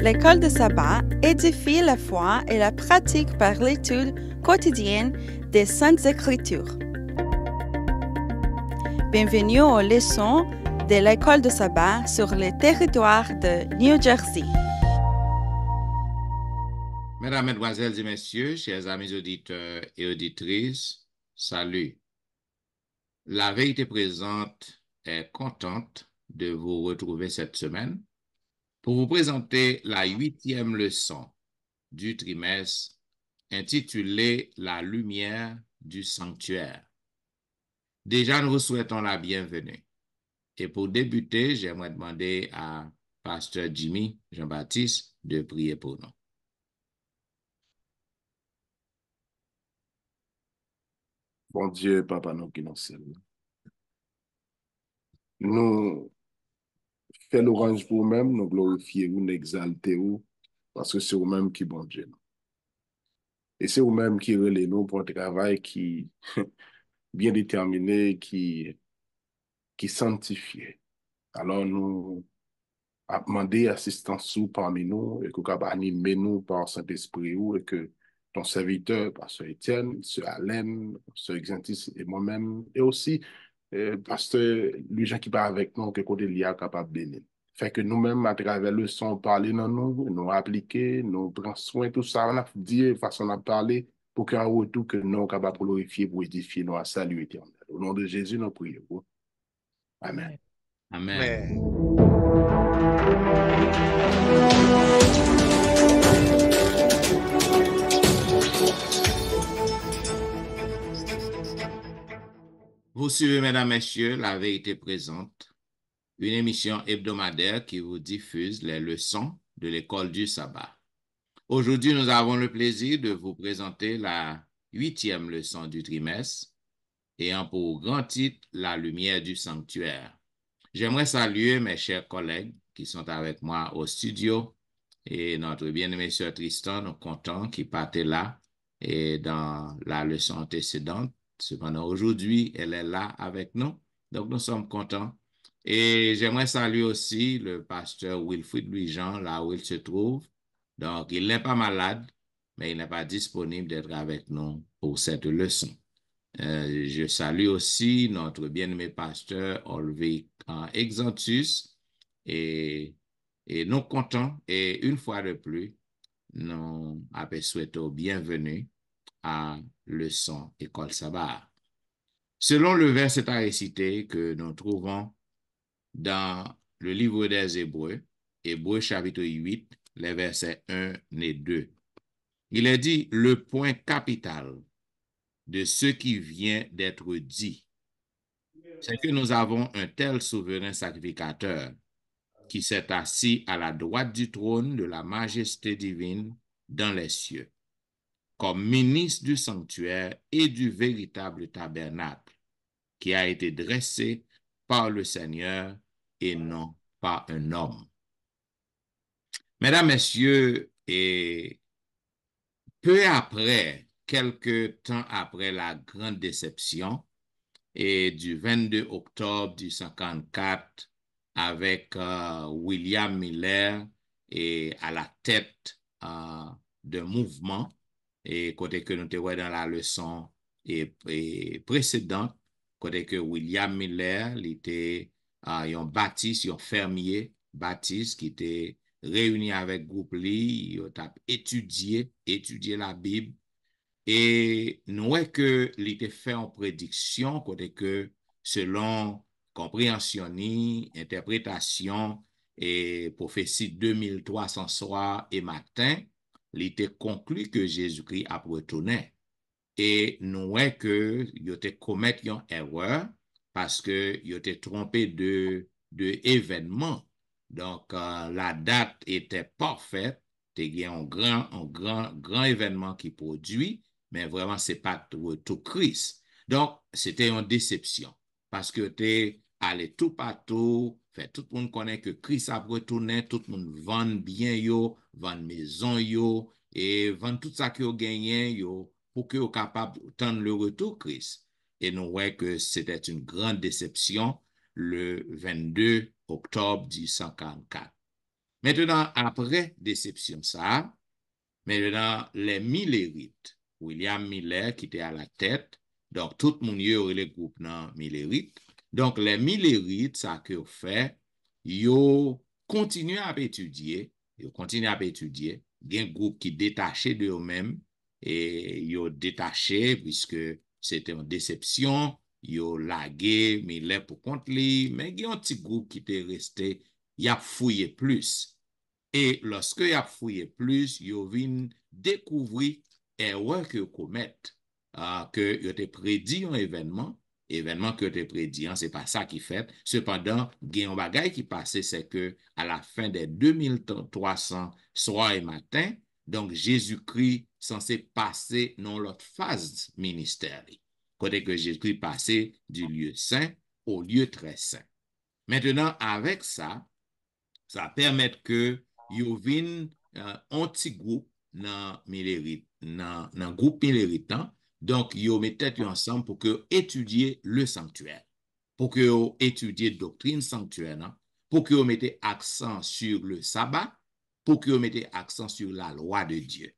L'école de sabbat édifie la foi et la pratique par l'étude quotidienne des Saintes Écritures. Bienvenue aux leçons de l'école de sabbat sur le territoire de New Jersey. Mesdames, Mesdemoiselles et Messieurs, chers amis auditeurs et auditrices, salut. La vérité présente est contente de vous retrouver cette semaine pour vous présenter la 8e leçon du trimestre intitulée La lumière du sanctuaire. Déjà, nous vous souhaitons la bienvenue. Et pour débuter, j'aimerais demander à Pasteur Jimmy Jean-Baptiste de prier pour nous. Bon Dieu, Papa, nous qui nous sommes. Nous faisons l'orange pour nous-mêmes, nous glorifions, nous exaltons, parce que c'est vous-même qui bon Dieu. Et c'est vous-même qui relève nous pour un travail qui bien déterminé, qui sanctifié. Alors nous avons demandé assistance parmi nous et que vous animer nous par Saint-Esprit et que ton serviteur, Pasteur Étienne, Sœur Alain, Sœur Xantis et moi-même, et aussi Pasteur, les gens qui parlent avec nous, que côté l'IA capable de bénir. Fait que nous-mêmes, à travers le son, parler dans nous appliquer, nous prendre soin, tout ça, on a dit, façon de parler, pour qu'un retour que nous capables de glorifier, pour édifier nous à salut éternel. Au nom de Jésus, nous prions. Amen. Amen. Vous suivez, mesdames, messieurs, La Vérité présente, une émission hebdomadaire qui vous diffuse les leçons de l'école du sabbat. Aujourd'hui, nous avons le plaisir de vous présenter la 8e leçon du trimestre, ayant pour grand titre La lumière du sanctuaire. J'aimerais saluer mes chers collègues qui sont avec moi au studio et notre bien-aimé sœur Tristan, nous comptons qui partait là et dans la leçon antécédente. Cependant, aujourd'hui, elle est là avec nous, donc nous sommes contents. Et j'aimerais saluer aussi le pasteur Wilfrid Louis-Jean, là où il se trouve. Donc, il n'est pas malade, mais il n'est pas disponible d'être avec nous pour cette leçon. Je salue aussi notre bien-aimé pasteur Olvik Exantus et nous comptons, et une fois de plus, nous souhaitons bienvenue à leçon École Sabbat. Selon le verset à réciter que nous trouvons dans le livre des Hébreux, Hébreux chapitre 8, les versets 1 et 2, il est dit le point capital de ce qui vient d'être dit, c'est que nous avons un tel souverain sacrificateur qui s'est assis à la droite du trône de la majesté divine dans les cieux, comme ministre du sanctuaire et du véritable tabernacle, qui a été dressé par le Seigneur et non par un homme. Mesdames, Messieurs, et peu après, quelque temps après la grande déception, et du 22 octobre du 54, avec William Miller et à la tête d'un mouvement, et côté que nous te voyons dans la leçon précédente, côté que William Miller, il était un baptiste, un fermier baptiste qui était réuni avec groupe li, il a étudié la Bible. Et nous voyons que l'était fait en prédiction, côté que selon compréhension, interprétation et prophétie 2300 soirs et matin, il était conclu que Jésus-Christ a retourné. Et nous voyons que il était commis une erreur parce que il était trompé de événement. Donc la date était parfaite, il y a un grand événement qui produit, mais vraiment c'est pas tout Christ. Donc c'était une déception parce que tu allé tout partout, fait tout le monde connaît que Christ a retourné, tout le monde vend bien yo, vend maison yo et vend tout ça que yo gagné yo pour que vous soyez capable d'attendre le retour Christ. Et nous voyons que c'était une grande déception le 22 octobre 1944. Maintenant, après déception ça, maintenant, les Millerites, William Miller qui était à la tête, donc tout le monde y aurait le groupe dans Millerites. Donc, les Millerites, ça que fait, ils continuent à étudier, il y a un groupe qui est détaché de eux-mêmes, et ils ont détaché, puisque c'était une déception, ils ont lagué Miller pour contre lui, mais il y a un petit groupe qui était resté, il a fouillé plus. Et lorsque y a fouillé plus, yo vin découvrir erreur que commettent, que yo te prédit un événement que te prédit, c'est pas ça qui fait. Cependant, gen yon bagay qui passait, c'est que à la fin des 2300 soir et matin, donc Jésus-Christ censé passer dans l'autre phase ministère. Côté que Jésus-Christ passait du lieu saint au lieu très saint. Maintenant, avec ça, ça permet que yo vin un petit groupe dans groupe miléritant, donc yo mettent ensemble pour que étudier le sanctuaire, pour que yo étudier doctrine sanctuaire, non? Pour que yo mette accent sur le sabbat, pour que yo mette accent sur la loi de Dieu.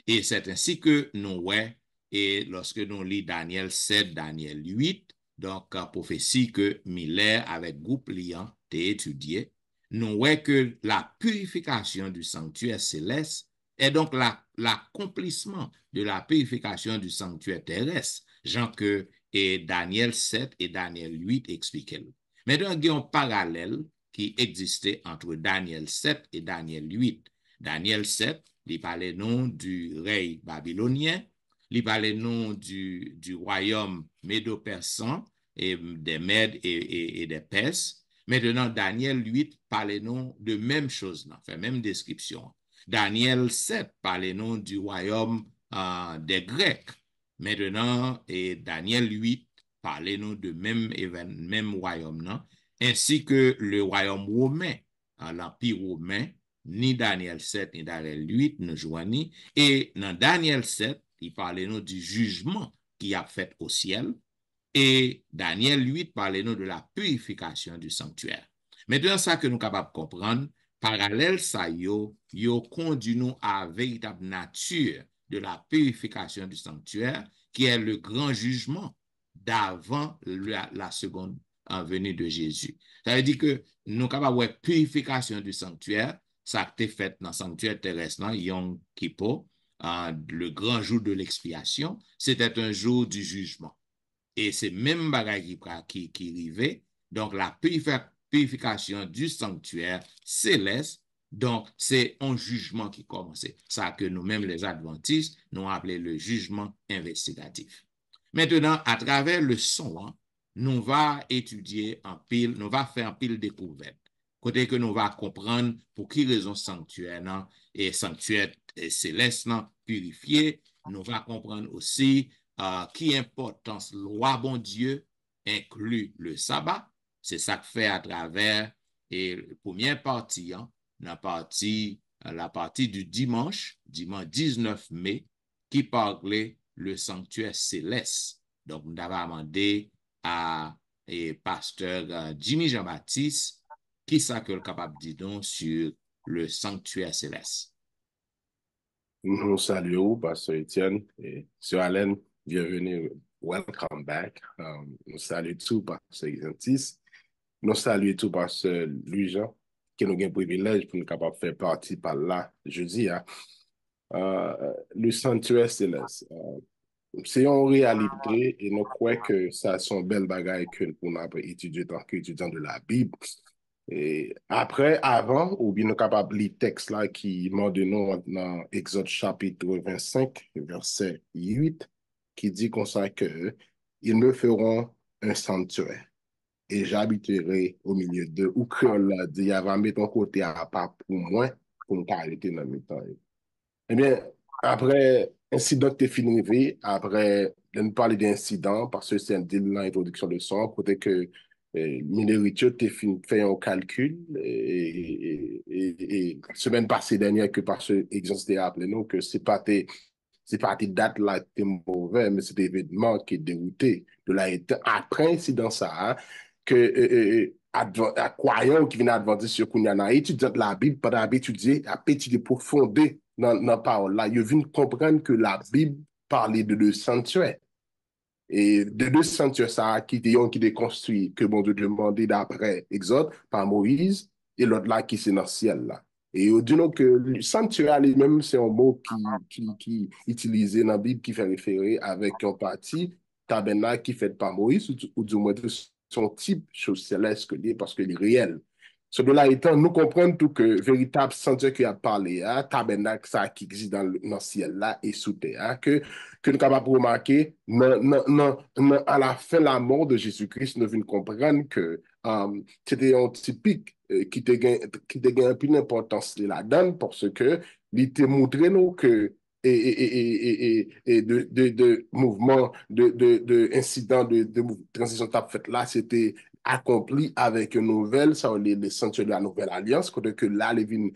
Et c'est ainsi que nous, ouais, et lorsque nous lit Daniel 7, Daniel 8, donc prophétie que Miller avec groupe liant t'est étudié, nous ouais que la purification du sanctuaire céleste est donc l'accomplissement de la purification du sanctuaire terrestre, genre que et Daniel 7 et Daniel 8 expliquaient. Mais donc, il y a un parallèle qui existait entre Daniel 7 et Daniel 8. Daniel 7, il parlait non du rey babylonien, il parlait non du royaume médo-persan et des Mèdes et des Perses. Maintenant, Daniel 8 parlait non de même chose, fait même description. Daniel 7 parlait non du royaume des Grecs. Maintenant, et Daniel 8 parlait non de même royaume, non? Ainsi que le royaume romain, l'empire romain, ni Daniel 7 ni Daniel 8 ne joignent. Et dans Daniel 7, il parlait nous du jugement qui a fait au ciel. Et Daniel 8 parlait nous de la purification du sanctuaire. Maintenant, ça que nous sommes capables de comprendre, parallèle ça, yo conduit nous à la véritable nature de la purification du sanctuaire, qui est le grand jugement d'avant la seconde venue de Jésus. Ça veut dire que nous sommes capables de purification du sanctuaire, ça a été fait dans le sanctuaire terrestre, Yom Kippur, le grand jour de l'expiation, c'était un jour du jugement. Et c'est même bagaille qui arrivait. Donc, la purification du sanctuaire céleste, donc, c'est un jugement qui commençait. Ça que nous-mêmes, les adventistes, nous appelons le jugement investigatif. Maintenant, à travers le son, nous va étudier en pile, nous va faire en pile découverte. Côté que nous va comprendre pour qui raison sanctuaire et sanctuaire céleste purifié, nous va comprendre aussi qui importance loi bon Dieu inclut le sabbat. C'est ça que fait à travers et la première partie, la partie du dimanche 19 mai, qui parlait le sanctuaire céleste. Donc, nous avons demandé à pasteur Jimmy Jean-Baptiste qui ça que le capable de dire sur le sanctuaire céleste. Nous saluons, pasteur Étienne et sœur Alain, bienvenue, welcome back. Nous saluons tout, pasteur Xantis. Nous saluons tout, pasteur Louis-Jean, qui nous a un privilège pour nous capables de faire partie par là, jeudi, le sanctuaire céleste. C'est une réalité et nous croyons que ça sont belles bagailles que nous avons étudié en tant qu'étudiants de la Bible. Et après, avant, ou bien nous capables de lire le texte là qui m'a donné dans Exode chapitre 25, verset 8, qui dit comme ça que ils me feront un sanctuaire et j'habiterai au milieu d'eux. Ou créole l'a dit, il va mettre ton côté à part pour moi, pour ne pas arrêter dans le temps. Eh bien, après, incident qui est fini, après, de nous parler d'incident, parce que c'est un deal dans l'introduction de son, peut-être que Mineritio t'a fait un calcul, et semaine passée dernière, que parce que l'exemple t'a appelé nous, que c'est pas tes dates là qui étaient mauvais, mais c'est l'événement qui est dérouté de la après incident ça, que croyants qui viennent adventiste sur Kounyana, étudiant la Bible, pendant à étudier profondé dans la parole là, ils viennent comprendre que la Bible parlait de deux sanctuaires. Et de deux sanctuaires, ça qui étaient construits, que bon Dieu demandait d'après Exode par Moïse, et l'autre là qui c'est dans le ciel là. Et au dit que le sanctuaire lui-même, c'est un mot qui utilisé dans la Bible qui fait référer avec un parti tabernacle qui fait par Moïse, ou du moins de son type chose céleste que parce qu'il est réel. Ce de là étant, nous comprenons tout que véritable sanctuaire qui a parlé, hein, tabernacle ça qui existe dans le ciel là et sous terre, hein, que nous sommes capables de remarquer, à la fin de la mort de Jésus-Christ, nous venons comprendre que c'était un typique qui te gagne un peu d'importance là-dedans parce que il te montré nous que et de mouvements, incidents de transition tap fait là, c'était accompli avec une nouvelle, ça les sanctuaires de la nouvelle alliance, que là, les vignes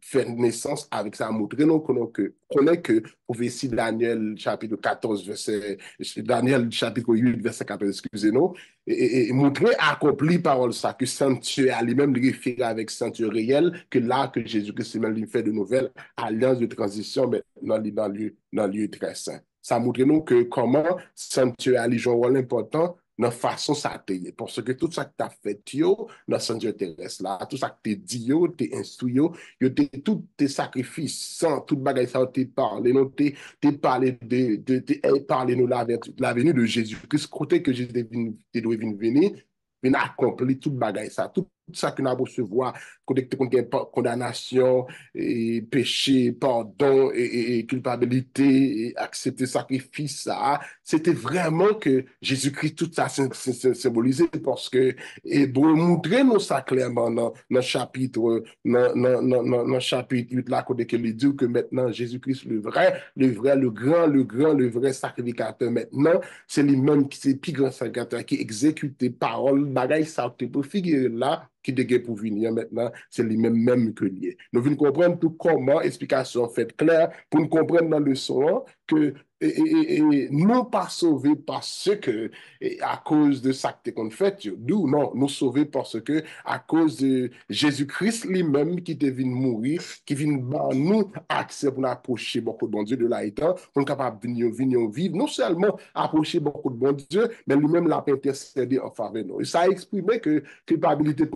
fait naissance avec ça, montrer nous connaît que prophétie Daniel chapitre 14, Daniel chapitre 8, verset 14, excusez-nous, et montrer accompli parole ça, que sanctuaire lui-même réfère avec sanctuaire réel, que là, que Jésus-Christ lui-même lui fait de nouvelles alliances de transition, mais dans le lieu très saint. Ça montre nous que comment sanctuaire joue un rôle important dans la façon ça te y. Parce que tout ça que tu as fait, yo, dans le sanctuaire terrestre là, tout ça que tu dit, yo, tu instruit, yo, tous tes sacrifices, sans tout bagage ça, tu parlé, non, tu parlé parlé nous la venue de Jésus-Christ, côté que Jésus doit venir, venir accomplir tout bagage ça, tout ça que nous avons recevoir, condamnation, et péché, pardon, et culpabilité, et accepter sacrifice, ça, c'était vraiment que Jésus-Christ, tout ça symbolisé parce que, et pour montrer nous ça clairement dans le chapitre, dans chapitre 8, là, côté que il dit que maintenant Jésus-Christ, le vrai sacrificateur maintenant, c'est lui-même qui c'est le plus grand sacrificateur qui exécute les paroles, bagaille, ça, pour figurer là, qui dégué pour venir maintenant, c'est lui-même que lié. Nous venons comprendre tout comment, explication faite claire, pour nous comprendre dans le son que non pas sauvés parce que, à cause de ça que qu'on fait, nous, non, nous sauvés parce que, à cause de Jésus-Christ lui-même qui est venu mourir, qui vient nous accès pour nous approcher beaucoup de bon Dieu de là étant, pour nous capable de venir vivre, non seulement approcher beaucoup de bon Dieu, mais lui-même l'a intercédé en faveur de nous. Et ça a exprimé que culpabilité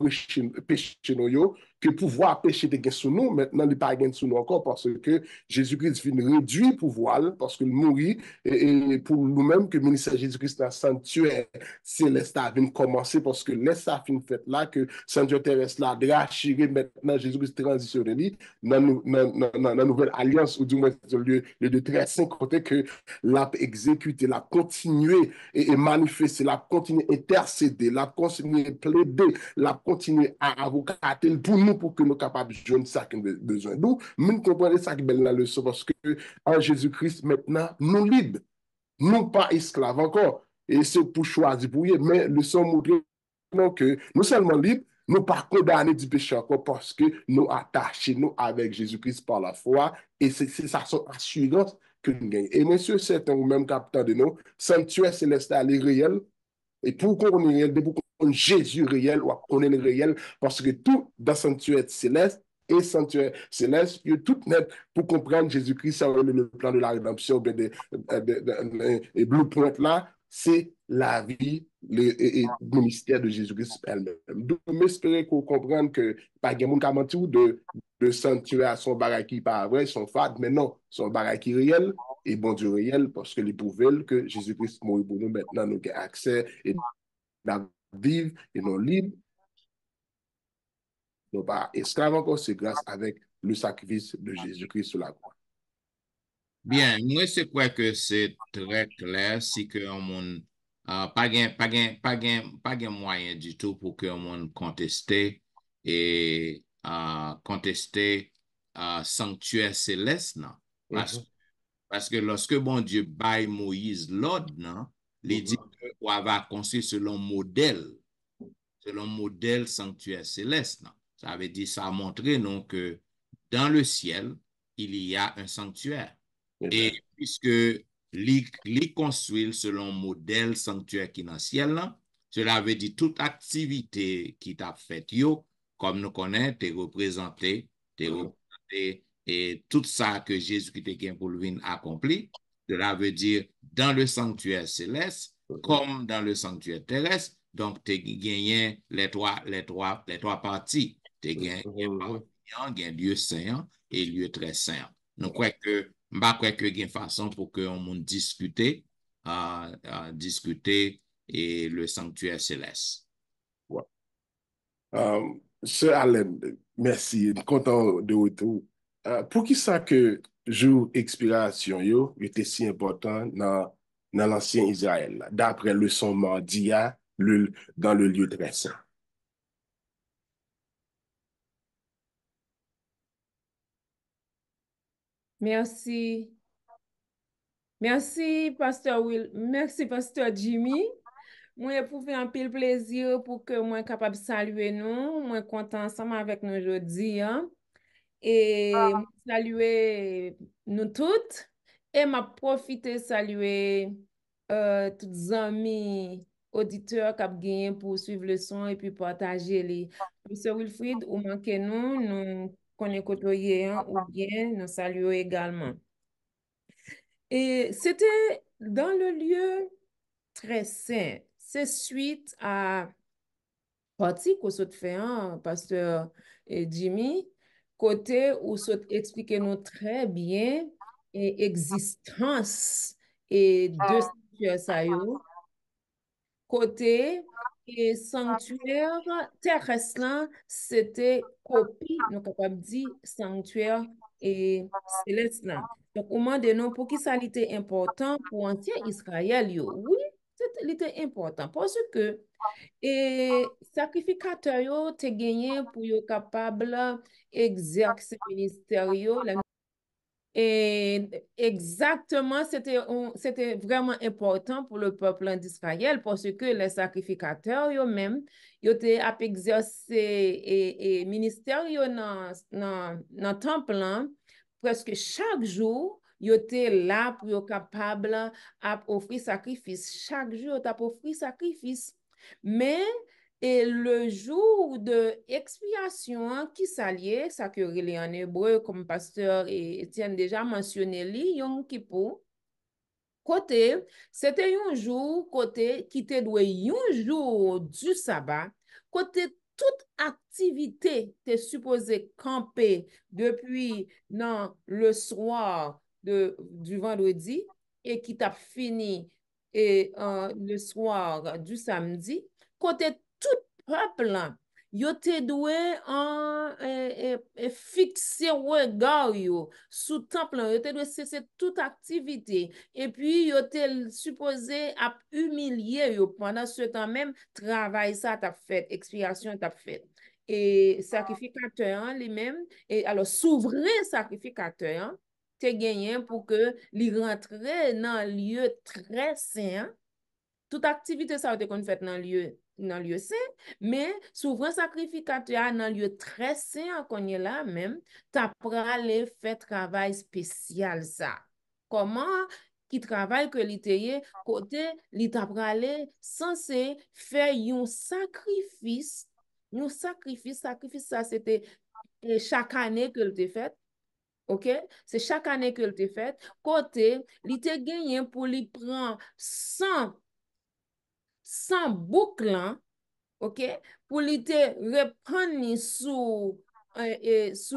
péché nous, que pouvoir pécher de gain sous nous, maintenant, il n'est pas gain sous nous encore parce que Jésus-Christ vient réduire pouvoir, parce que le mourir, et pour nous-mêmes, que le ministère de Jésus-Christ dans le sanctuaire céleste a vient commencer parce que laisse ça fin fait là, que sanctuaire terrestre là, dérachirer maintenant Jésus-Christ transitionne dans la nouvelle alliance, ou du moins, le lieu de très saint côté que l'a exécuté, l'a continué et manifesté, l'a continué intercéder, l'a continué plaider, l'a continué à avocater pour nous, pour que nous capables de jouer ça qu'on a besoin. Nous, nous comprenons ça qui est belle la leçon, parce que en Jésus-Christ, maintenant, nous libres, nous pas esclaves encore. Et c'est pour choisir pour y, mais le son montre que nous seulement libres, nous pas condamnés du péché encore parce que nous attachés nous avec Jésus-Christ par la foi. Et c'est ça son assurance que nous gagnons. Et monsieur, c'est un même capitaine de nous, sanctuaire célestal est réel. Et pour qu'on ait réel, pour qu'on ait Jésus réel, ou qu'on ait le réel, parce que tout dans sanctuaire céleste et sanctuaire céleste, il y a tout net pour comprendre Jésus-Christ, ça le plan de la rédemption, bien et blueprint là, c'est la vie et le ministère de Jésus-Christ elle-même. Donc, j'espère qu'on comprenne que pas de monde qui a menti ou de sanctuaire à son baraki pas vrai, son fade, mais non, son baraki réel, et bon Dieu réel, parce que les pouvelles que Jésus-Christ mourit pour nous, maintenant nous avons accès et nous vivre et nous libres, nous pas esclaves encore, c'est grâce avec le sacrifice de Jésus-Christ sur la croix. Bien, moi, c'est quoi que c'est très clair, si que on monde pas gain moyen du tout pour que on monde contester et contester sanctuaire céleste, non? Parce que lorsque bon Dieu baille Moïse l'ordre, non, il dit qu'on va construire selon modèle sanctuaire céleste, non? Ça veut dire, ça a montré, non, que dans le ciel, il y a un sanctuaire. Et puisque li construit selon modèle sanctuaire qui est dans le ciel, là, Cela veut dire toute activité qui t'a fait, yo, comme nous connaissons, t'es représenté, et tout ça que Jésus-Christ est gain pour le venir accompli. Cela veut dire dans le sanctuaire céleste, comme dans le sanctuaire terrestre. Donc, tu gagné les trois parties. Tu gagné un lieu saint et lieu très saint. Nous croyons que, je crois que il y a une façon pour que on discuter, discuter et le sanctuaire céleste. Ouais. Sir Allen, merci, content de retour. Pour qui ça que jour expiration yo était si important dans l'ancien Israël, d'après le son mardia dans le lieu très saint? Merci. Merci, Pasteur Will. Merci, Pasteur Jimmy. Moi, éprouvé un pile plaisir pour que moi capable de saluer nous. Moi, content ensemble avec nous aujourd'hui. Hein? Et saluer nous toutes. Et m'a profité saluer tous les amis auditeurs qui ont gagné pour suivre le son et puis partager les. Monsieur Wilfried, ou manquez nous, nous connaissons côtoyer hein, ou bien nous saluons également. Et c'était dans le lieu très sain. C'est suite à partie qu'on s'est fait, hein, pasteur Jimmy, côté où s'est expliqué nous très bien et existence et de sanctuaire ça yo, côté et sanctuaire terrestre là, c'était copie, nous capable dire sanctuaire et céleste là. Donc, au moment de nous, pour qui ça était important pour entier Israël, yo, oui, c'était important parce que et sacrificateur yo te gagné pour yo capable exercer ministère yo, et exactement, c'était vraiment important pour le peuple d'Israël parce que les sacrificateurs eux-mêmes, ils étaient à exercer et ministère yo dans temple là, presque chaque jour, ils étaient là pour être capable d'offrir sacrifice. Chaque jour, ils offrir sacrifice. Mais et le jour de expiation hein, qui s'alliait, ça que relait en hébreu, comme pasteur Étienne déjà mentionné, Yom Kippur, côté, c'était un jour, côté, qui te doué un jour du sabbat, côté toute activité te supposé camper depuis non, le soir du vendredi et qui t'a fini le soir du samedi, côté tout peuple là, yo te doué en fixer regard yo sous temple là, yo te doué cesser toute activité et puis yo te supposé à humilier yo pendant ce temps même travail ça t'a fait expiation t'a fait et sacrificateur hein, lui-même et alors souverain sacrificateur hein, te gagné pour que li rentre dans lieu très saint. Toute activité ça a été faite dans lieu saint, mais souvent sacrificateur dans lieu très saint qu'on est là même, t'as aller faire travail spécial ça. Comment qui travaille que l'ité côté li t'a aller censé faire un sacrifice ça c'était chaque année que le fait. OK? C'est chaque année que le fait. Côté, li te gagné pour li prendre 100 boucles, hein, OK? Pour li te reprendre sous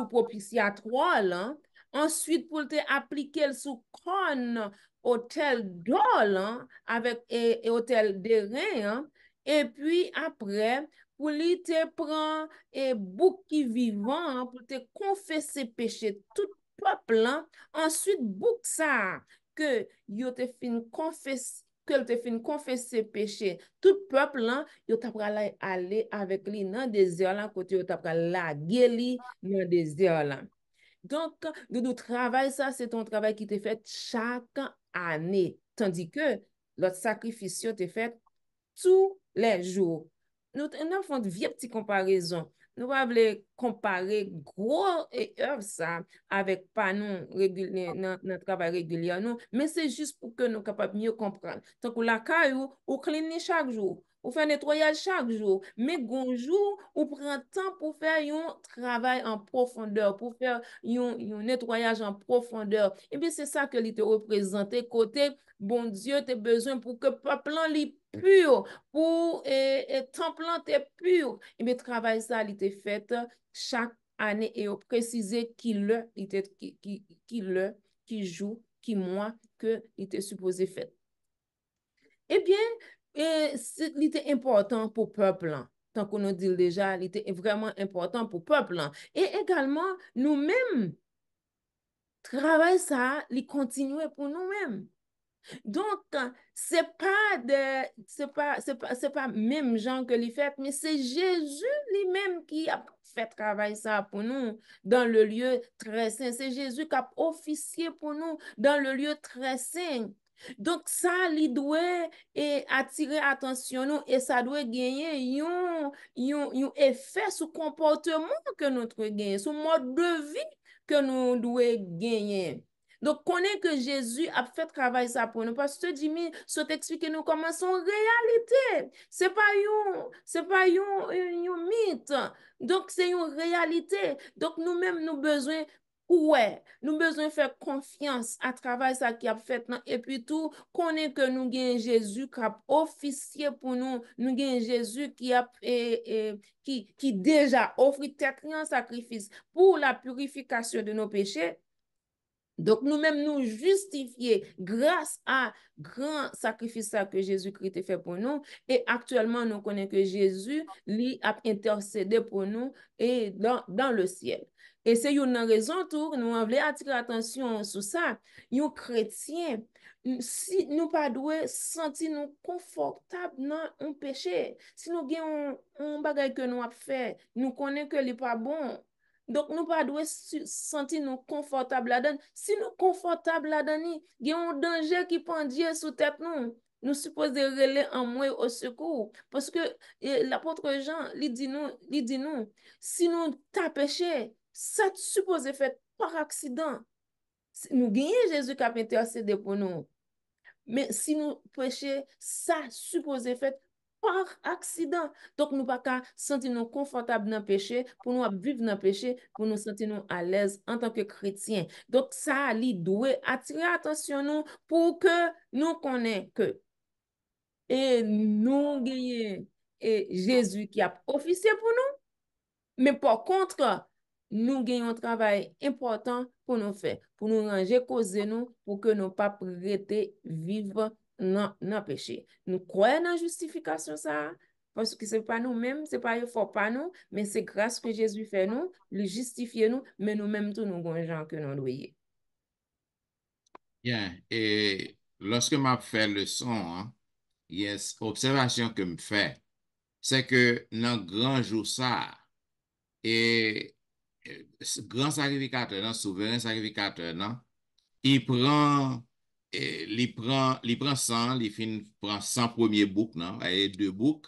propitiatoire, là. Ensuite, pour te appliquer sous corne hôtel d'or, hein, avec et hôtel de rein, hein. Et puis après, pour li te prend et bouc qui vivant, hein, pour te confesser péché tout peuple, hein. Ensuite, bouc ça que yo te fin confesse que te fin confesser péché tout peuple là yo t'a aller avec lui dans désert là côté yo t'a laguer lui dans désert là donc de travail ça c'est ton travail qui te fait chaque année tandis que l'autre sacrifice te fait tous les jours nous avons une vieille petite comparaison. Nous allons comparer gros et œuvre ça avec pas nous notre travail régulier, mais c'est juste pour que nous capables mieux comprendre. Tant que la caillou, ou clean chaque jour, ou fait nettoyage chaque jour, mais gonjour, ou prend temps pour faire un travail en profondeur, pour faire un nettoyage en profondeur. Et bien, c'est ça que l'il te représenté côté, bon Dieu, t'as besoin pour que peuple li pur, pour temple t'es pur. Et bien, travail ça, il était fait chaque année et préciser qui joue, qui mois que il était supposé faire. Eh bien, il était important pour le peuple, hein. Tant qu'on nous dit déjà, il était vraiment important pour le peuple, hein. Et également, nous-mêmes, travail ça, il continuait pour nous-mêmes. Donc, c'est pas même gens que l'y fait, mais c'est Jésus lui-même qui a fait travail ça pour nous dans le lieu très saint. C'est Jésus qui a officié pour nous dans le lieu très saint. Donc, ça, il doit attirer attention nous et ça doit gagner un effet sur le comportement que notre gagne, sur le mode de vie que nous devons gagner. Donc, connaît que Jésus a fait travail ça pour nous. Parce que Jimmy, ça t'explique nous comment c'est en réalité. C'est pas un mythe. Donc, c'est une réalité. Donc, nous-mêmes, nous besoin, ouais, nous besoin faire confiance à travers ça qui a fait. Et puis tout, connaît que nous gagnons Jésus qui a officié pour nous. Nous gagnons Jésus qui déjà offre tête en sacrifice pour la purification de nos péchés. Donc, nous-mêmes nous justifier grâce à grand sacrifice que Jésus-Christ a fait pour nous. Et actuellement, nous connaissons que Jésus, lui, a intercédé pour nous et dans le ciel. Et c'est une raison pour nous voulons attirer l'attention sur ça. Nous chrétiens, si nous pas doués sentir nous confortables dans un péché, si nous avons un bagage que nous avons fait, nous connaissons que ce n'est pas bon. Donc, nous pas doué sentir nous confortables là-dedans. Si nous confortables là-dedans, il y a un danger qui pendait sous tête nous. Nous supposons relayer en moi au secours. Parce que l'apôtre Jean, il dit nous, si nous t'as péché, ça te suppose fait par accident. Nous gagnons Jésus qui a intercédé pour nous. Mais si nous péchons, ça suppose fait par accident. Donc, nous pas qu'à sentir nous confortables dans le péché, pour nous vivre dans le péché, pour nous sentir nous à l'aise en tant que chrétiens. Donc, ça, il doit attirer attention nous pour que nous connaissions que et nous gagnons et Jésus qui a officié pour nous. Mais par contre, nous gagnons un travail important pour nous faire, pour nous ranger, causer nous, pour que nous pas prêter vivre dans le péché. Nous croyons dans la justification, ça, parce que ce n'est pas nous-mêmes, ce n'est pas fort pas nous, mais c'est grâce que Jésus fait nous, le justifier nous, mais nous-mêmes, tous nous avons gens que nous doyons. Bien, et lorsque m'a fait le son, hein, yes, observation que me fait, c'est que dans grand jour ça, et grand sacrificateur, non, souverain sacrificateur, non, il prend, il prend 100, prend 100 premiers boucs, non, et 2 boucs,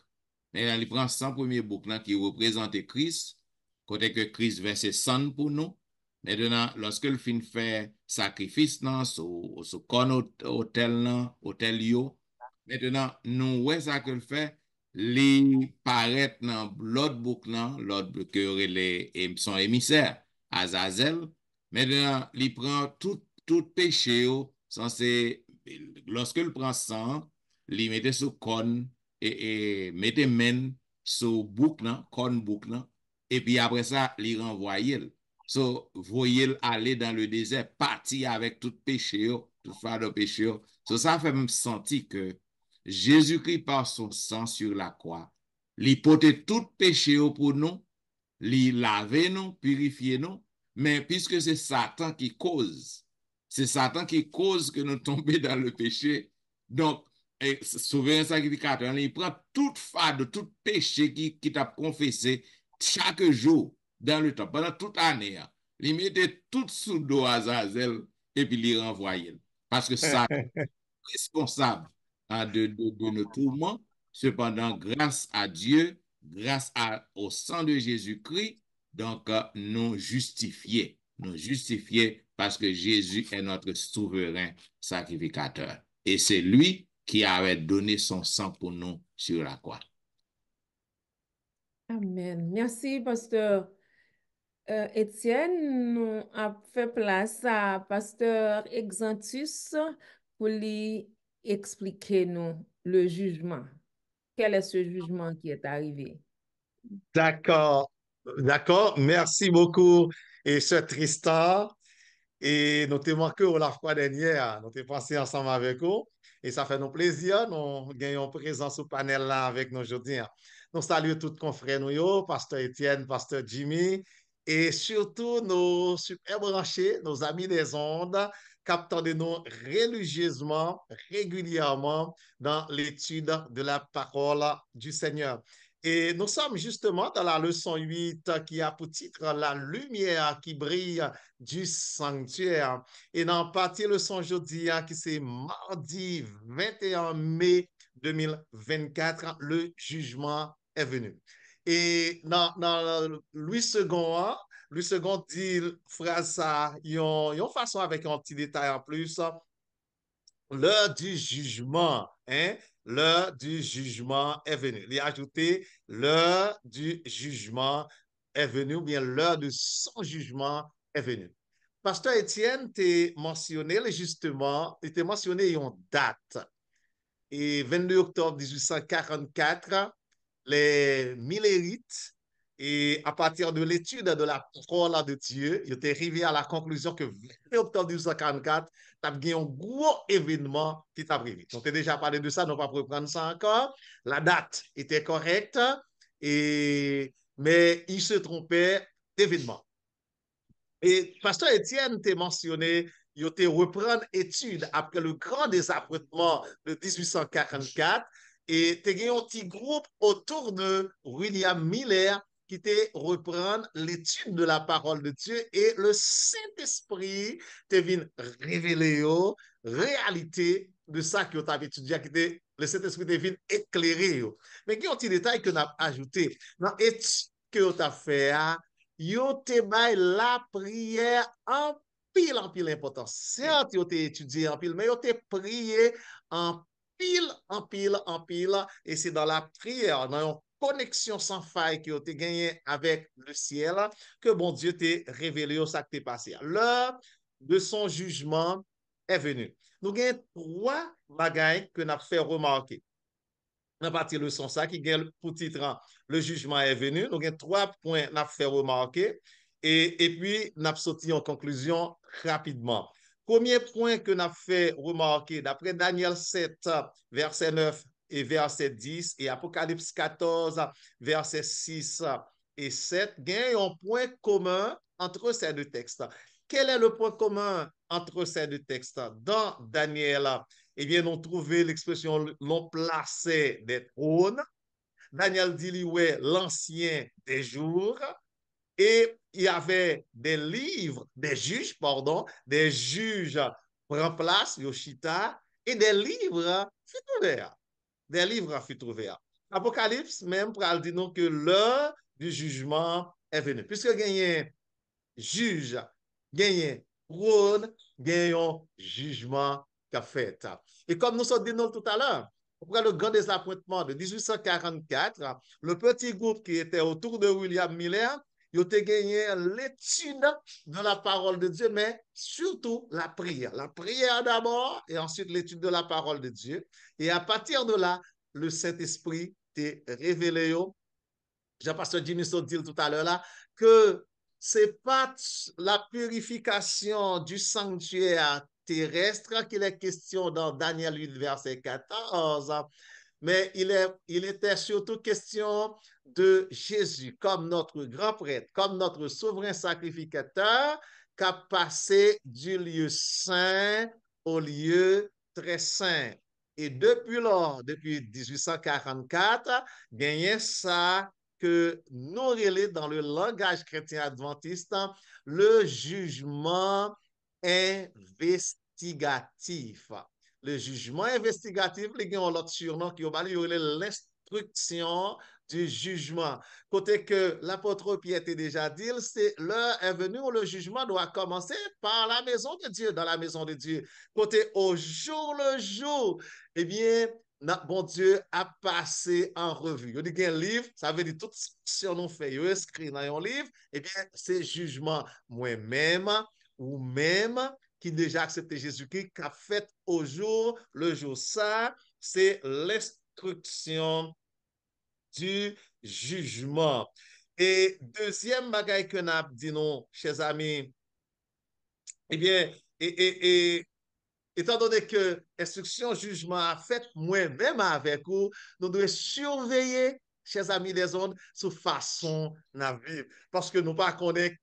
mais il prend 100 premiers boucs, non, qui représentent Christ, côté que Christ verse 100 pour nous. Maintenant, lorsque le fin fait sacrifice, non, sur con hôtel, non, hôtel yo, maintenant, nous, ouais, ça que le fait, li paraît dans l'autre bouc, non, l'autre bouc que son émissaire, Azazel. Maintenant, il prend tout péché, lorsque il prend sang, il mette sous con et mette main sous bouc, non, con bouc, non, et puis après ça, il renvoie. So, voyez aller dans le désert, partir avec tout péché, tout fardeau péché. So, ça fait me sentir que Jésus-Christ, par son sang sur la croix, il portait tout péché pour nous, il laver nous, purifier nous, mais puisque c'est Satan qui cause, que nous tombons dans le péché, donc, souverain sacrificateur, il prend toute farde, tout péché qui t'a confessé chaque jour dans le temps, pendant toute l'année. Il mettait tout sous dos à Azazel et puis il renvoyait. Parce que ça est responsable de nos tourments. Cependant, grâce à Dieu, au sang de Jésus-Christ, donc nous justifier parce que Jésus est notre souverain sacrificateur. Et c'est lui qui avait donné son sang pour nous sur la croix. Amen. Merci, pasteur. Étienne, nous a fait place à pasteur Exantus pour lui expliquer nous le jugement. Quel est ce jugement qui est arrivé? D'accord, d'accord. Merci beaucoup, et ce Tristan. Et nous t'ai manqué la fois dernière, nous t'ai passé ensemble avec vous. Et ça fait nous plaisir, nous gagnons présence au panel là avec nous aujourd'hui. Nous saluons tous confrères, nous, Pasteur Étienne, Pasteur Jimmy, et surtout nos super branchés, nos amis des ondes, captant de nous religieusement, régulièrement dans l'étude de la parole du Seigneur. Et nous sommes justement dans la leçon 8 qui a pour titre La lumière qui brille du sanctuaire. Et dans partie leçon jeudi, qui c'est mardi 21 mai 2024, le jugement est venu. Et dans Louis II, Louis II dit phrase ça, yon façon avec un petit détail en plus, l'heure du jugement, hein? L'heure du jugement est venue. Il a ajouté, l'heure du jugement est venue, ou bien l'heure de son jugement est venue. Pasteur Étienne t'a mentionné justement, il t'a mentionné une date. Et 22 octobre 1844, les Millérites, et à partir de l'étude de la parole de Dieu, ils étaient arrivés à la conclusion que 20 octobre 1844, tu as eu un gros événement qui t'a arrivé. On t'a déjà parlé de ça, on ne va pas reprendre ça encore. La date était correcte, mais il se trompait d'événement. Et Pasteur Étienne t'a mentionné, il t'a reprendre étude après le grand désappointement de 1844 et t'as eu un petit groupe autour de William Miller qui t'a reprendre l'étude de la parole de Dieu et le Saint-Esprit t'a venu révéler réalité de ça que tu avais étudié, le Saint-Esprit t'a venu éclairer. Mais il y a un petit détail que nous avons ajouté. Dans l'étude que tu as fait, yo te bay la prière en pile important. Certes, yo te étudié en pile, mais yo te prié en pile, et c'est dans la prière, dans une connexion sans faille que tu as gagné avec le ciel, que bon Dieu t'a révélé ça qui t'est passé. L'heure de son jugement est venue. Nous avons trois bagailles que nous avons fait remarquer. À partir de son ça qui gagne pour titre le jugement est venu. Nous avons trois points à faire remarquer et puis nous avons sorti en conclusion rapidement. Premier point que nous avons fait remarquer, d'après Daniel 7, verset 9 et verset 10 et Apocalypse 14, verset 6 et 7, il y a un point commun entre ces deux textes. Quel est le point commun entre ces deux textes? Dans Daniel, eh bien, on trouvait l'expression l'on plaçait des trônes. Daniel dit, ouais, l'ancien des jours. Et il y avait des livres, des juges prennent place, Yoshita, et des livres furent ouverts. Des livres furent ouverts. Apocalypse, même, pour dire nous que l'heure du jugement est venue. Puisque gagné juge, gagné trône, gagné jugement qu'a fait. Et comme nous sommes dit tout à l'heure, après le grand désappointement de 1844, le petit groupe qui était autour de William Miller, il a gagné l'étude de la parole de Dieu, mais surtout la prière. La prière d'abord et ensuite l'étude de la parole de Dieu. Et à partir de là, le Saint-Esprit t'est révélé. Jean-Pasteur Jimmy dit tout à l'heure là, que c'est pas la purification du sanctuaire terrestre qu'il est question dans Daniel 8, verset 14, mais il était surtout question de Jésus comme notre grand prêtre, comme notre souverain sacrificateur qui a passé du lieu saint au lieu très saint. Et depuis lors, depuis 1844, gagné ça que nous relève dans le langage chrétien adventiste le jugement investigatif. Le jugement investigatif, il y a un autre surnom qui est l'instruction du jugement. Côté que l'apôtre Pierre était déjà dit, c'est l'heure est venue où le jugement doit commencer par la maison de Dieu, dans la maison de Dieu. Côté au jour le jour, eh bien, bon Dieu a passé en revue. Il dit un livre, ça veut dire tout ce que nous faisons, écrit dans un livre, eh bien, c'est jugement moi-même ou même qui déjà accepté Jésus-Christ, qui a fait au jour le jour. Ça, c'est l'instruction du jugement. Et deuxième bagaille que nous avons dit, non, chers amis, eh bien, étant donné que l'instruction jugement a fait moi-même avec vous, nous devons surveiller, chers amis des ondes, sur façon de vivre. Parce que nous ne connaissons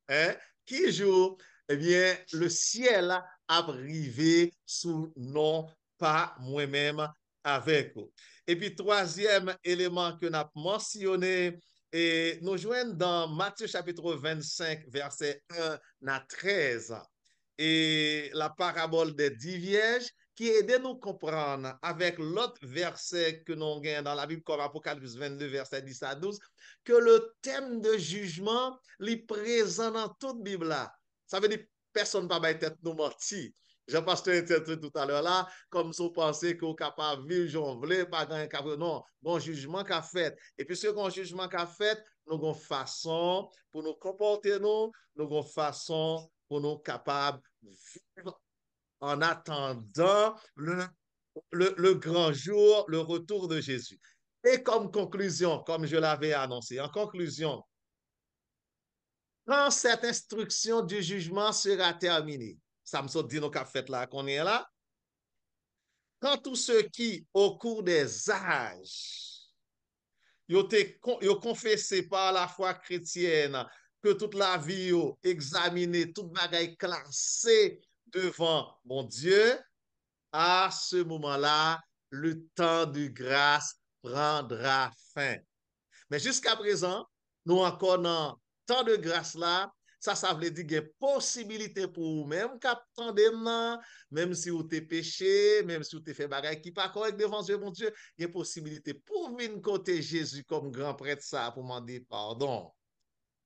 pas qui joue, eh bien, le ciel a privé sous non, pas moi-même avec vous. Et puis, troisième élément que nous avons mentionné, et nous joignons dans Matthieu chapitre 25, verset 1 à 13, et la parabole des 10 vierges qui aide nous comprendre avec l'autre verset que nous avons dans la Bible comme Apocalypse 22, verset 10 à 12, que le thème de jugement est présent dans toute Bible là. Ça veut dire personne ne va pas être nous mentir. Jean-Pasteur était tout à l'heure là, comme si vous pensez que vous êtes capable de vivre, j'en voulais, pas gagner capable. Non, bon jugement qu'a fait. Et puis, ce qu'on jugement qu'a fait, nous avons façon pour nous comporter, nous avons façon pour nous capables de vivre en attendant le grand jour, le retour de Jésus. Et comme conclusion, comme je l'avais annoncé, en conclusion, quand cette instruction du jugement sera terminée, ça me saute dit nos fait là qu'on est là, quand tous ceux qui, au cours des âges, ils ont confessé par la foi chrétienne que toute la vie, ont examiné, toute bagaille classée devant mon Dieu, à ce moment-là, le temps de grâce prendra fin. Mais jusqu'à présent, nous encore dans temps de grâce là, ça veut dire qu'il y a possibilité pour vous-même qu'attendez même si vous t'es péché, même si vous t'es fait bagaille qui pas correct devant Dieu, mon Dieu, il y a possibilité pour venir côté Jésus comme grand prêtre ça pour demander pardon.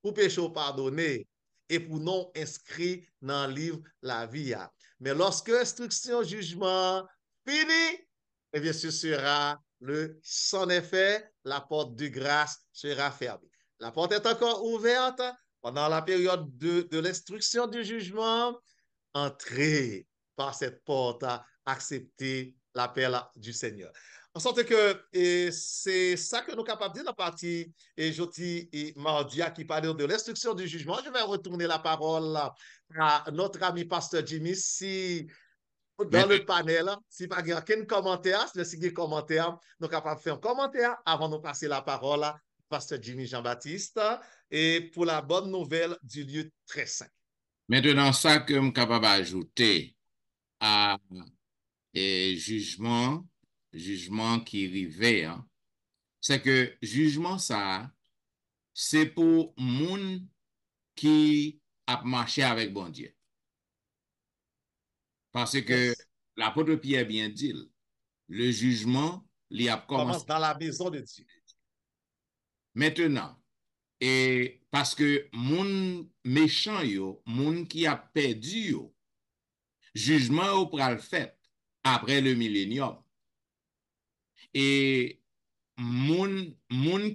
Pour péché pardonner et pour non inscrit dans le livre la vie. Mais lorsque instruction jugement fini, eh bien ce sera le sans effet, la porte de grâce sera fermée. La porte est encore ouverte pendant la période de l'instruction du jugement. Entrez par cette porte, acceptez l'appel du Seigneur. En sorte que c'est ça que nous sommes capables de dire dans la partie et jeudi et mardi qui parle de l'instruction du jugement. Je vais retourner la parole à notre ami pasteur Jimmy. Si dans le panel, si pas aucun commentaire, si il y a un commentaire, nous sommes capables de faire un commentaire avant de passer la parole à pasteur Jimmy Jean-Baptiste et pour la bonne nouvelle du lieu très saint. Maintenant, ça que je suis capable d'ajouter à jugement qui arrivait, hein, c'est que jugement ça, c'est pour moun qui a marché avec bon Dieu. Parce que l'apôtre Pierre bien dit, le jugement, il a commencé dans la maison de Dieu. Maintenant, et parce que moun méchant yo, moun qui a perdu yo, jugement au pral fait après le millénium. Et moun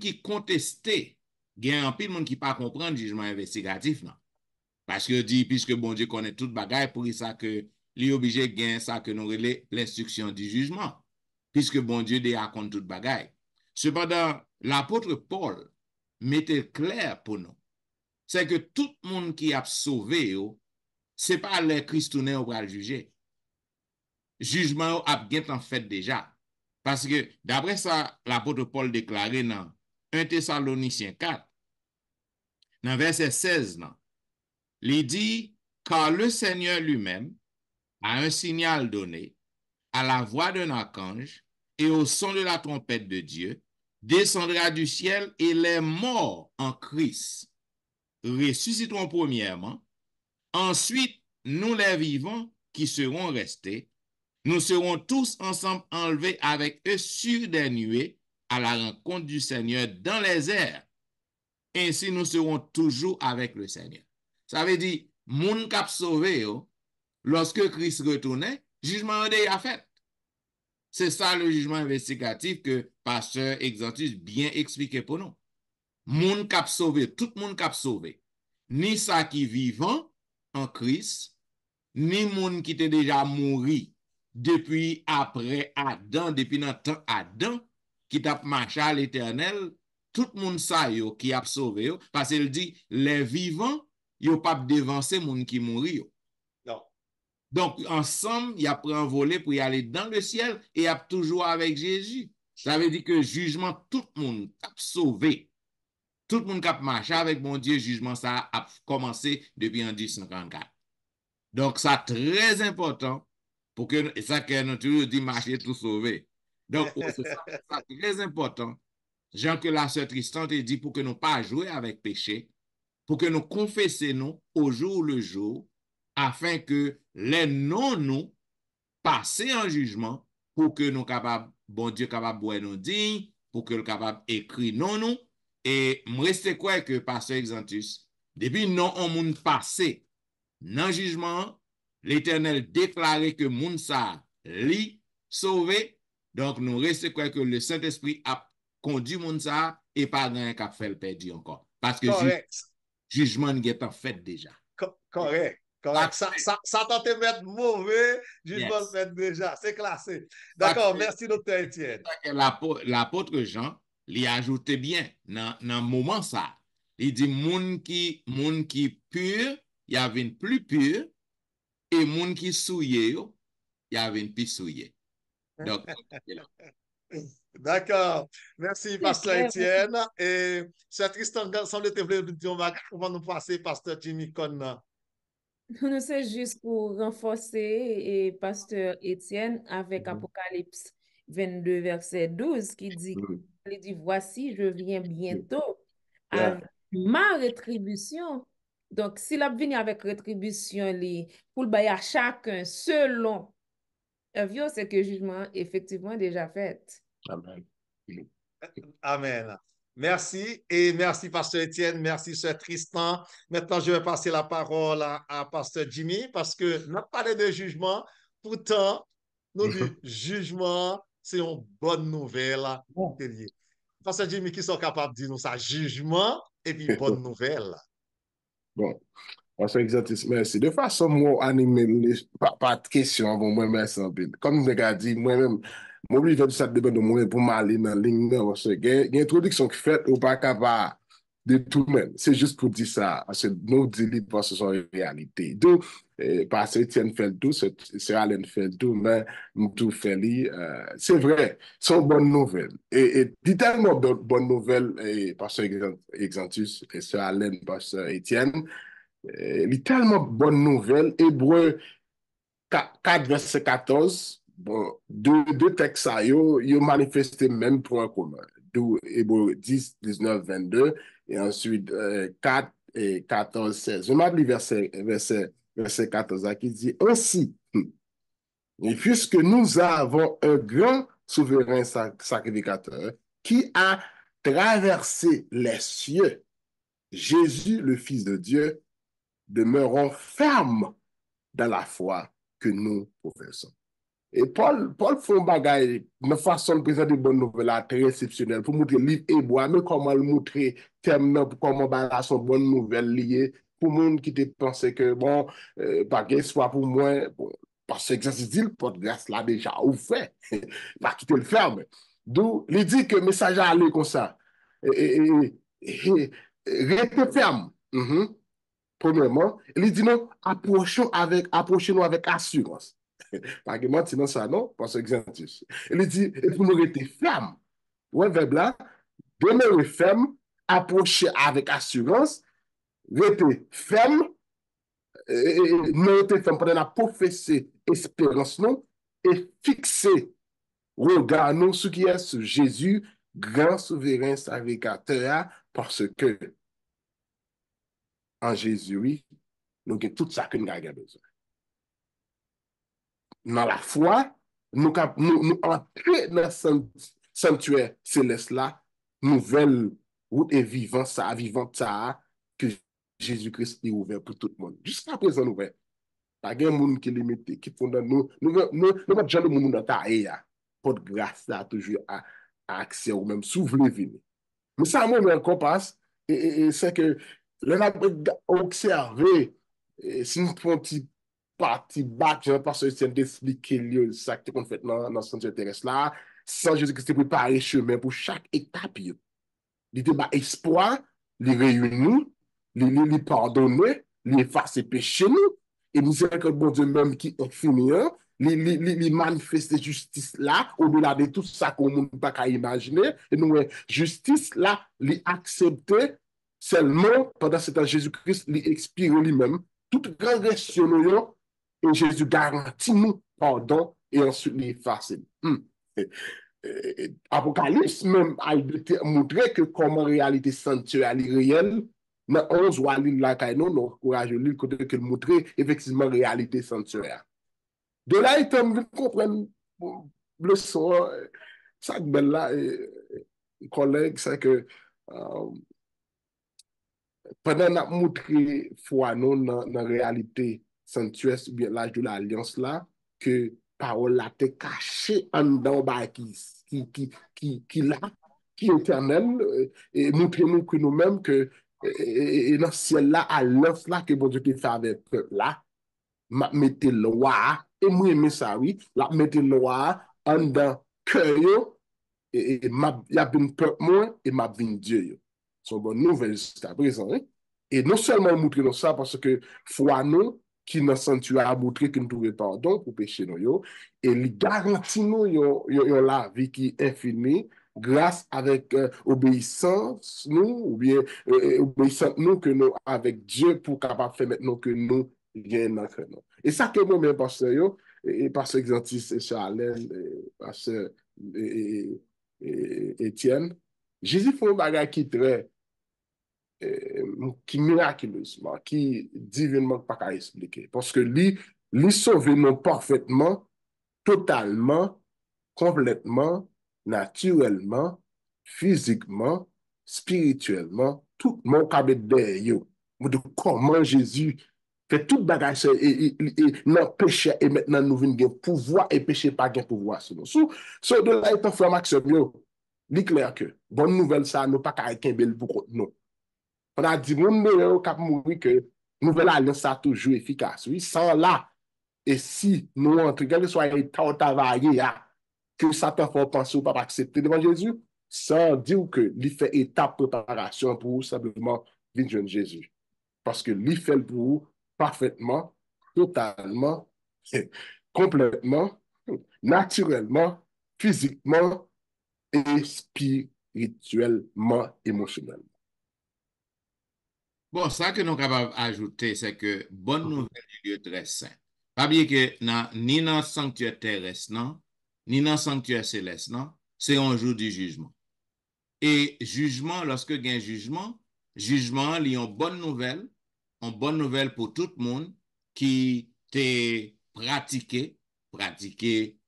qui contestait, gen un pile moun qui pas comprendre jugement investigatif non. Parce que dit puisque bon Dieu connaît toute bagaille pour ça que li obligé gain ça que nous relais l'instruction du jugement. Puisque bon Dieu déjà compte toute bagaille. Cependant, l'apôtre Paul mettait clair pour nous. C'est que tout le monde qui a sauvé, ce n'est pas les Christounais qui va le juger. Jugement a bien en fait déjà. Parce que d'après ça, l'apôtre Paul déclarait dans 1 Thessaloniciens 4, dans verset 16, il dit, car le Seigneur lui-même a un signal donné à la voix d'un archange et au son de la trompette de Dieu, descendra du ciel et les morts en Christ ressusciteront premièrement. Ensuite, nous les vivants qui seront restés, nous serons tous ensemble enlevés avec eux sur des nuées à la rencontre du Seigneur dans les airs. Ainsi, nous serons toujours avec le Seigneur. Ça veut dire, moun kap sauvé, lorsque Christ retournait, jugement a fait. C'est ça le jugement investigatif que pasteur Exantus bien expliqué pour nous. Moun kap sauvé, tout moun kap sauvé. Ni ça qui vivant en Christ, ni moun qui était déjà mouru depuis après Adam, depuis notre temps Adam, qui t'a marché à l'éternel, tout moun sa yo qui a sauvé yo, parce qu'il dit, les vivants, yo pas devancer moun qui mouri yo. Non. Donc, ensemble, il a pris un volet pour y aller dans le ciel et il a toujours avec Jésus. Ça veut dire que jugement, tout le monde a sauvé. Tout le monde qui a marché avec mon Dieu, jugement, ça a commencé depuis en 1954. Donc, ça très important pour que, et ça que nous toujours dit marcher tout sauvé. Donc, c'est ça très important. Jean que la sœur Tristan te dit pour que nous pas jouer avec péché, pour que nous confessons au jour le jour, afin que les non-nous passent en jugement pour que nous capables, bon Dieu capable de nous dire, pour que nous capable écrire non-nous. Et je reste quoi que pasteur Exantus, depuis non on moun passé dans jugement, l'Éternel déclarait que moun sa li sauvé. Donc nous reste quoi que le Saint-Esprit a conduit moun sa et pas rien qu'a fait le perdu encore. Parce que jugement n'est en fait déjà. Correct. Correct. Ça tente de mettre mauvais, jugement fait déjà. C'est classé. D'accord, merci, docteur Étienne. L'apôtre Jean, il a ajouté bien dans le moment ça. Il dit, moun qui pur, il y avait une plus pure, et moun qui souillé, il y avait une plus souillée. Donc, d'accord. Merci, pasteur Étienne. Et Sœur Tristan, semble te vouloir dire, comment nous passer, pasteur Jimmy Conn. Nous, c'est juste pour renforcer et pasteur Étienne avec Apocalypse 22, verset 12, qui dit, voici, je viens bientôt avec ma rétribution. Donc, s'il a venu avec rétribution, pour le bailler à chacun selon c'est que le jugement effectivement déjà fait. Amen. Amen. Merci et merci pasteur Étienne, merci sœur Tristan. Maintenant, je vais passer la parole à pasteur Jimmy parce que nous parlons de jugement. Pourtant, nous disons jugement, c'est une bonne nouvelle. Pasteur Jimmy, qui sont capables de dire nous ça, jugement et puis bonne nouvelle. Bon, pasteur Exantus, merci. De façon, moi, animé, pas de questions, bon, moi, merci un peu. Comme je l'ai dit, moi-même, moi, je vais ça dépend de moi pour m'aller dans la ligne. Parce que il y a une introduction qui fait ou pas capable de tout même. C'est juste pour dire ça. Parce que nous disons parce que c'est une réalité. Donc, parce que Étienne fait tout, c'est Alain fait tout, mais nous tout fait. C'est vrai, c'est une bonne nouvelle. Et dit tellement de bonnes nouvelles, pasteur Exantus, et c'est Alain, pasteur Étienne, il est tellement bonne nouvelle. Hébreu 4, verset 14. Bon, deux textes, ils manifesté même point commun. D'où Hébreu 10, 19, 22, et ensuite 4 et 14, 16. Je m'appelle verset 14 qui dit ainsi, et puisque nous avons un grand souverain sacrificateur qui a traversé les cieux, Jésus, le Fils de Dieu, demeurons fermes dans la foi que nous professons. Et Paul fait un bagage, une façon de présenter de bonnes nouvelles très exceptionnelle pour montrer le livre Hébreu, mais comment le montrer, comment il son bonne nouvelle liée pour le monde qui te pensait que, bon, pas qu'il soit pour moi, bon, parce que ça se dit, le porte grâce là déjà, ou fait, pas quitter le ferme. D'où, il dit que le message a allé comme ça. Restez ferme. Premièrement, il dit non, approchez-nous avec assurance. Pas que moi, sinon ça, non, parce que Exantus. Il dit, et pour nous rester ferme. Ouais, verbe là, demeurer ferme, approcher avec assurance, rester ferme, nous rester ferme pendant la professer espérance, non, et fixer, regard nous, ce qui est sur Jésus, grand souverain sacrificateur, parce que en Jésus, oui, nous avons tout ça que nous avons besoin. Dans la foi, nous entrons dans sanctuaire céleste là, nouvelle route et vivante ça, que Jésus-Christ est ouvert pour tout le monde. Jusqu'à présent, nous voyons. Pas de monde qui limité, qui font dans nous pas de monde dans ta pour de grâce là, toujours à accès ou même s'ouvrir venir. Mais ça, moi, me compasse, c'est que l'on a observé, si nous prenons un petit parti bac, parce que c'est d'expliquer ça qu'on fait dans le centre terrestre là, sans Jésus-Christ préparer chemin pour chaque étape. Il te bat espoir, il réunit, il pardonne, il efface ses péchés, et nous savons que bon Dieu même qui est fini, il manifeste justice là, au-delà de tout ça qu'on ne peut pas imaginer, et nous, justice là, il accepte seulement pendant ce temps Jésus-Christ, il expire lui-même, toute régression, et Jésus garantit nous pardon, et ensuite il efface. Apocalypse même a montré que comme en réalité sanctuaire réel, dans 11 ou à l'île la Kaino, nous encourageons l'île côté que montrer effectivement réalité sanctuaire. De là, il faut comprendre le son, ça que belle là, collègue, c'est que pendant que nous montré foi nous dans la réalité sanctuaire, bien l'âge de l'alliance là, que parole là te cachée en dedans qui là, qui est éternel, et montrez-nous que nous-mêmes que et dans le ciel là, à l'œuf là, que bon Dieu te fait avec peuple là, m'a mettez loi, et moi aimé ça, oui, la mettez loi en dedans cœur, et y a bien peuple moi, et m'a bien Dieu. Yo. C'est une bonne nouvelle jusqu'à présent. Hein? Et non seulement montrer nous ça, parce que foi nous, qui dans sanctuaire a montré que nous trouvons pardon pour pécher nous, yo, et il garantit nous la vie qui est infinie, grâce avec obéissance nous, ou bien obéissance nous que nous avec Dieu pour capable faire maintenant que nous gagnons notre nom. Et ça que moi-même, pasteur, yo, et pasteur Xantis et Charles, pasteur Étienne, Jésus fait un bagage qui très qui miraculeusement, qui divinement pas qu'à expliquer. Parce que lui sauve nous parfaitement, totalement, complètement, naturellement, physiquement, spirituellement, tout mon cabet derrière. De comment Jésus fait tout bagage et non péché et maintenant nous venons pouvoir et péché pas gain pouvoir sur nous. So de là étant frère Maxime yo, li clair que bonne nouvelle ça nous pas qu'à kembel pour nous. On a dit, mon cap mourir que nouvelle alliance a toujours efficace. Oui, sans là, et si nous entrons, quel que soit l'état où travailler, que Satan fait penser ou pas accepter devant Jésus, sans dire que il fait étape préparation pour simplement venir Jésus. Parce que il fait pour vous parfaitement, totalement, complètement, naturellement, physiquement et spirituellement, émotionnellement. Bon, ça que nous sommes capables d'ajouter, c'est que bonne nouvelle du lieu très saint. Pas bien que ni dans le sanctuaire terrestre, non, ni dans le sanctuaire céleste, non, c'est un jour du jugement. Et jugement, lorsque il y a un jugement, il y a une bonne nouvelle pour tout le monde qui t'a pratiqué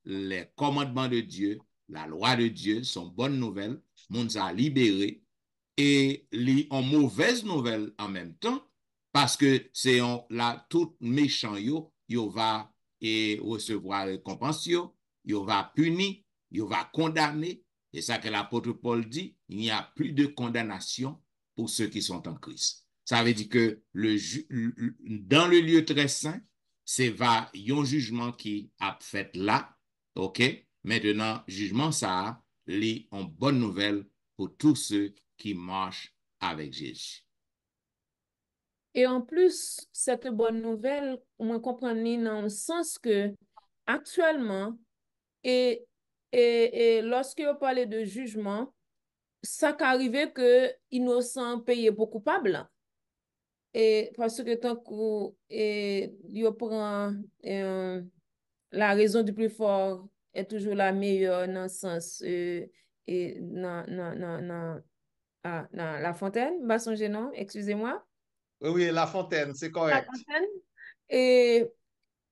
les commandements de Dieu, la loi de Dieu, sont bonnes nouvelles, le monde a libéré. Et en mauvaise nouvelle en même temps, parce que c'est là tout méchant yo va recevoir récompense yo va punir, yo va condamner, et ça que l'apôtre Paul dit, il n'y a plus de condamnation pour ceux qui sont en Christ. Ça veut dire que dans le lieu très saint, c'est un jugement qui a fait là, ok? Maintenant, jugement ça, est en bonne nouvelle pour tous ceux qui marchent avec Jésus. Et en plus, cette bonne nouvelle, on comprend dans le sens que actuellement, et lorsque on parle de jugement, ça qu'arrive que innocent payé pour coupable. Et parce que tant qu'on prend la raison du plus fort est toujours la meilleure dans le sens et dans La Fontaine, Basson Génon, excusez-moi. Oui, La Fontaine, c'est correct. La Fontaine. Et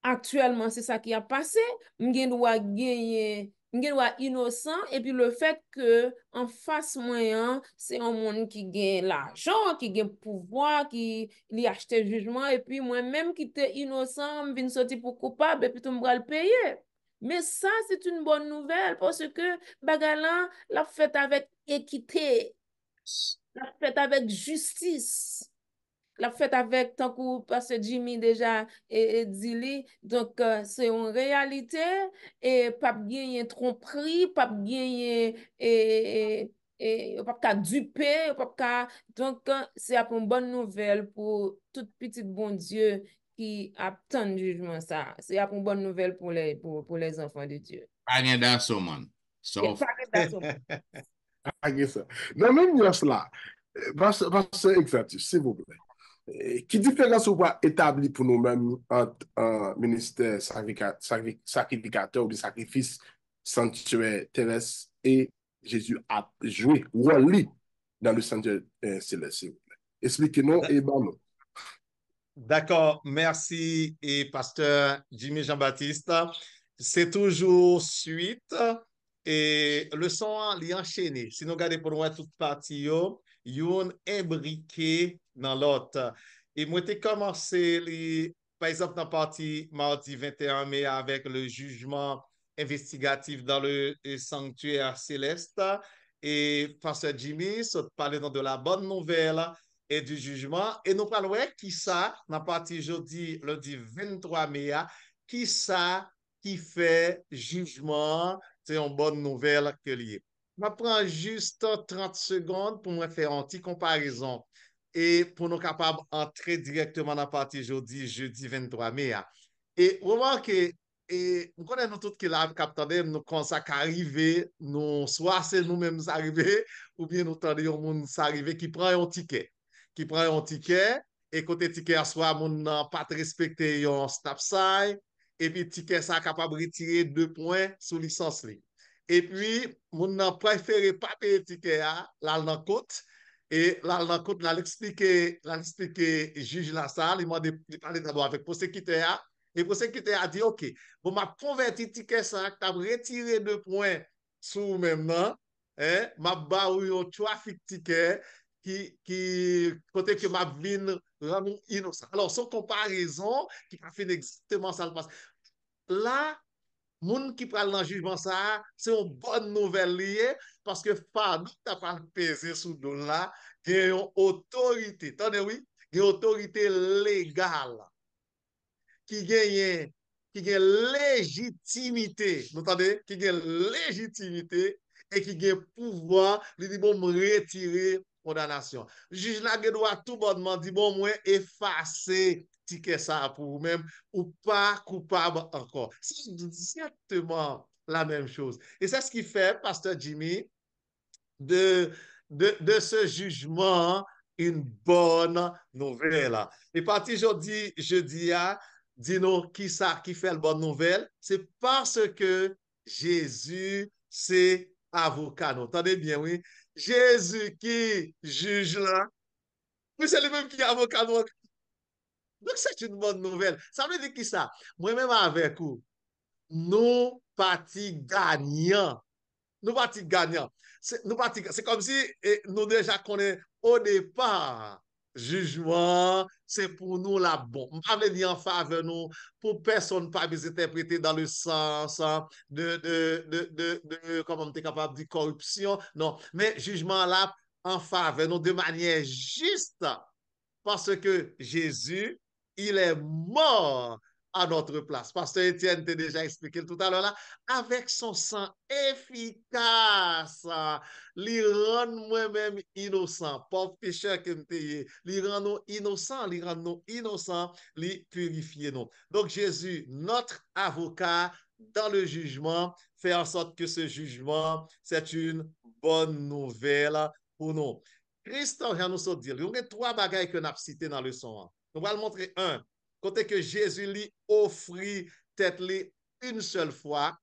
actuellement, c'est ça qui a passé. M'gen doit gagner gen droit innocent, et puis le fait que en face moyen, c'est un monde qui gagne l'argent, qui gagne pouvoir, qui li achète jugement, et puis moi-même qui était innocent, je viens sortir pour coupable, et puis tout me le payer. Mais ça, c'est une bonne nouvelle parce que bagalan la fait avec équité, la fait avec justice. La fête avec tant que parce Jimmy déjà dit li, donc c'est une réalité et pas gagner tromperie, pas gagner pas qu'à duper, pas qu'à donc c'est une bonne nouvelle pour toute petite bon Dieu qui attend le jugement ça. C'est une bonne nouvelle pour les enfants de Dieu. Pas gen daso man. Et Sauf. pas que ça. Ake sa. Nan men yos la, Pastor Exartus, s'il vous plaît, ki diferans ou pa etabli pou nou men an minister sakrifikateur ou de sakrifis sanctuaire terrestre et Jésus a joué rôle dans le sanctuaire céleste, s'il vous plaît. Expliquez-nous et ban nous. D'accord, merci et pasteur Jimmy Jean-Baptiste. C'est toujours suite et le son li enchaîné. Si nous regardons pour nous toute partie yon imbriqué dans l'autre. Et moi t'ai commencé par exemple dans la partie mardi 21 mai avec le jugement investigatif dans le sanctuaire céleste et pasteur Jimmy ça parlait de la bonne nouvelle et du jugement. Et nous parlons qui ça, dans la partie jeudi, lundi 23 mai, qui ça qui fait jugement, c'est une bonne nouvelle que lié. Je prends juste 30 secondes pour me faire une petite comparaison et pour nous capables d'entrer directement dans la partie jeudi 23 mai. Et remarquez, et nous connaissons tous qui là, capteurs, nous quand ça arrive, nous soit c'est nous-mêmes arriver, ou bien nous tendons un monde arriver qui prend un ticket. Qui prend un ticket, et côté ticket, soit moun nan pas respecté un stop sign, et puis ticket ça capable de retirer 2 points sous licence li. Et puis, moun nan préféré pas payer ticket là dans côte, et là dans côte, là l'expliquer juge la salle, il m'a parlé d'abord avec prosécuteur, et prosécuteur a dit, OK, bon, m'a converti ticket ça, t'as retiré 2 points sous même nan, m'a ba ou yon trafic ticket, qui côté que ma vin rend innocent. Alors, sans comparaison, qui a fait exactement ça le passe. Là, moun qui parle dans le jugement ça, c'est une bonne nouvelle liée parce que pas t'as pas pesé sous dos là, il y a une autorité, attendez oui, il y a une autorité légale qui gagne légitimité, vous entendez, qui gagne légitimité et qui gagne pouvoir, lui dit bon me retirer condamnation. Juge là doit tout bonnement dire bon moi effacer ticket ça pour vous-même ou pas coupable encore. C'est exactement la même chose. Et c'est ce qui fait pasteur Jimmy de ce jugement une bonne nouvelle. Et parti jeudi dis-nous qui ça qui fait la bonne nouvelle, c'est parce que Jésus c'est avocat. Vous entendez bien oui? Jésus qui juge là, mais c'est lui-même qui est avocat. Donc, c'est une bonne nouvelle. Ça veut dire qui ça? Moi-même avec vous, nous partis gagnants. Nous partis gagnants. C'est comme si nous déjà connaissons au départ. Jugement, c'est pour nous la bonne. Je ne veux pas dire en faveur nous, pour personne pas nous interpréter dans le sens comment on est capable de corruption. Non, mais jugement là en faveur nous de manière juste parce que Jésus, il est mort à notre place. Pasteur Étienne t'a déjà expliqué tout à l'heure là, avec son sang efficace, il rend moi-même innocent, pauvre pécheur que m'te, il rend nous innocents, il purifie nous. Donc Jésus, notre avocat dans le jugement, fait en sorte que ce jugement, c'est une bonne nouvelle pour nous. Christ, on nous dire, il y a 3 bagailles que nous avons citées dans le son. Nous allons montrer un. Côté que Jésus lui offrit tête li une seule fois,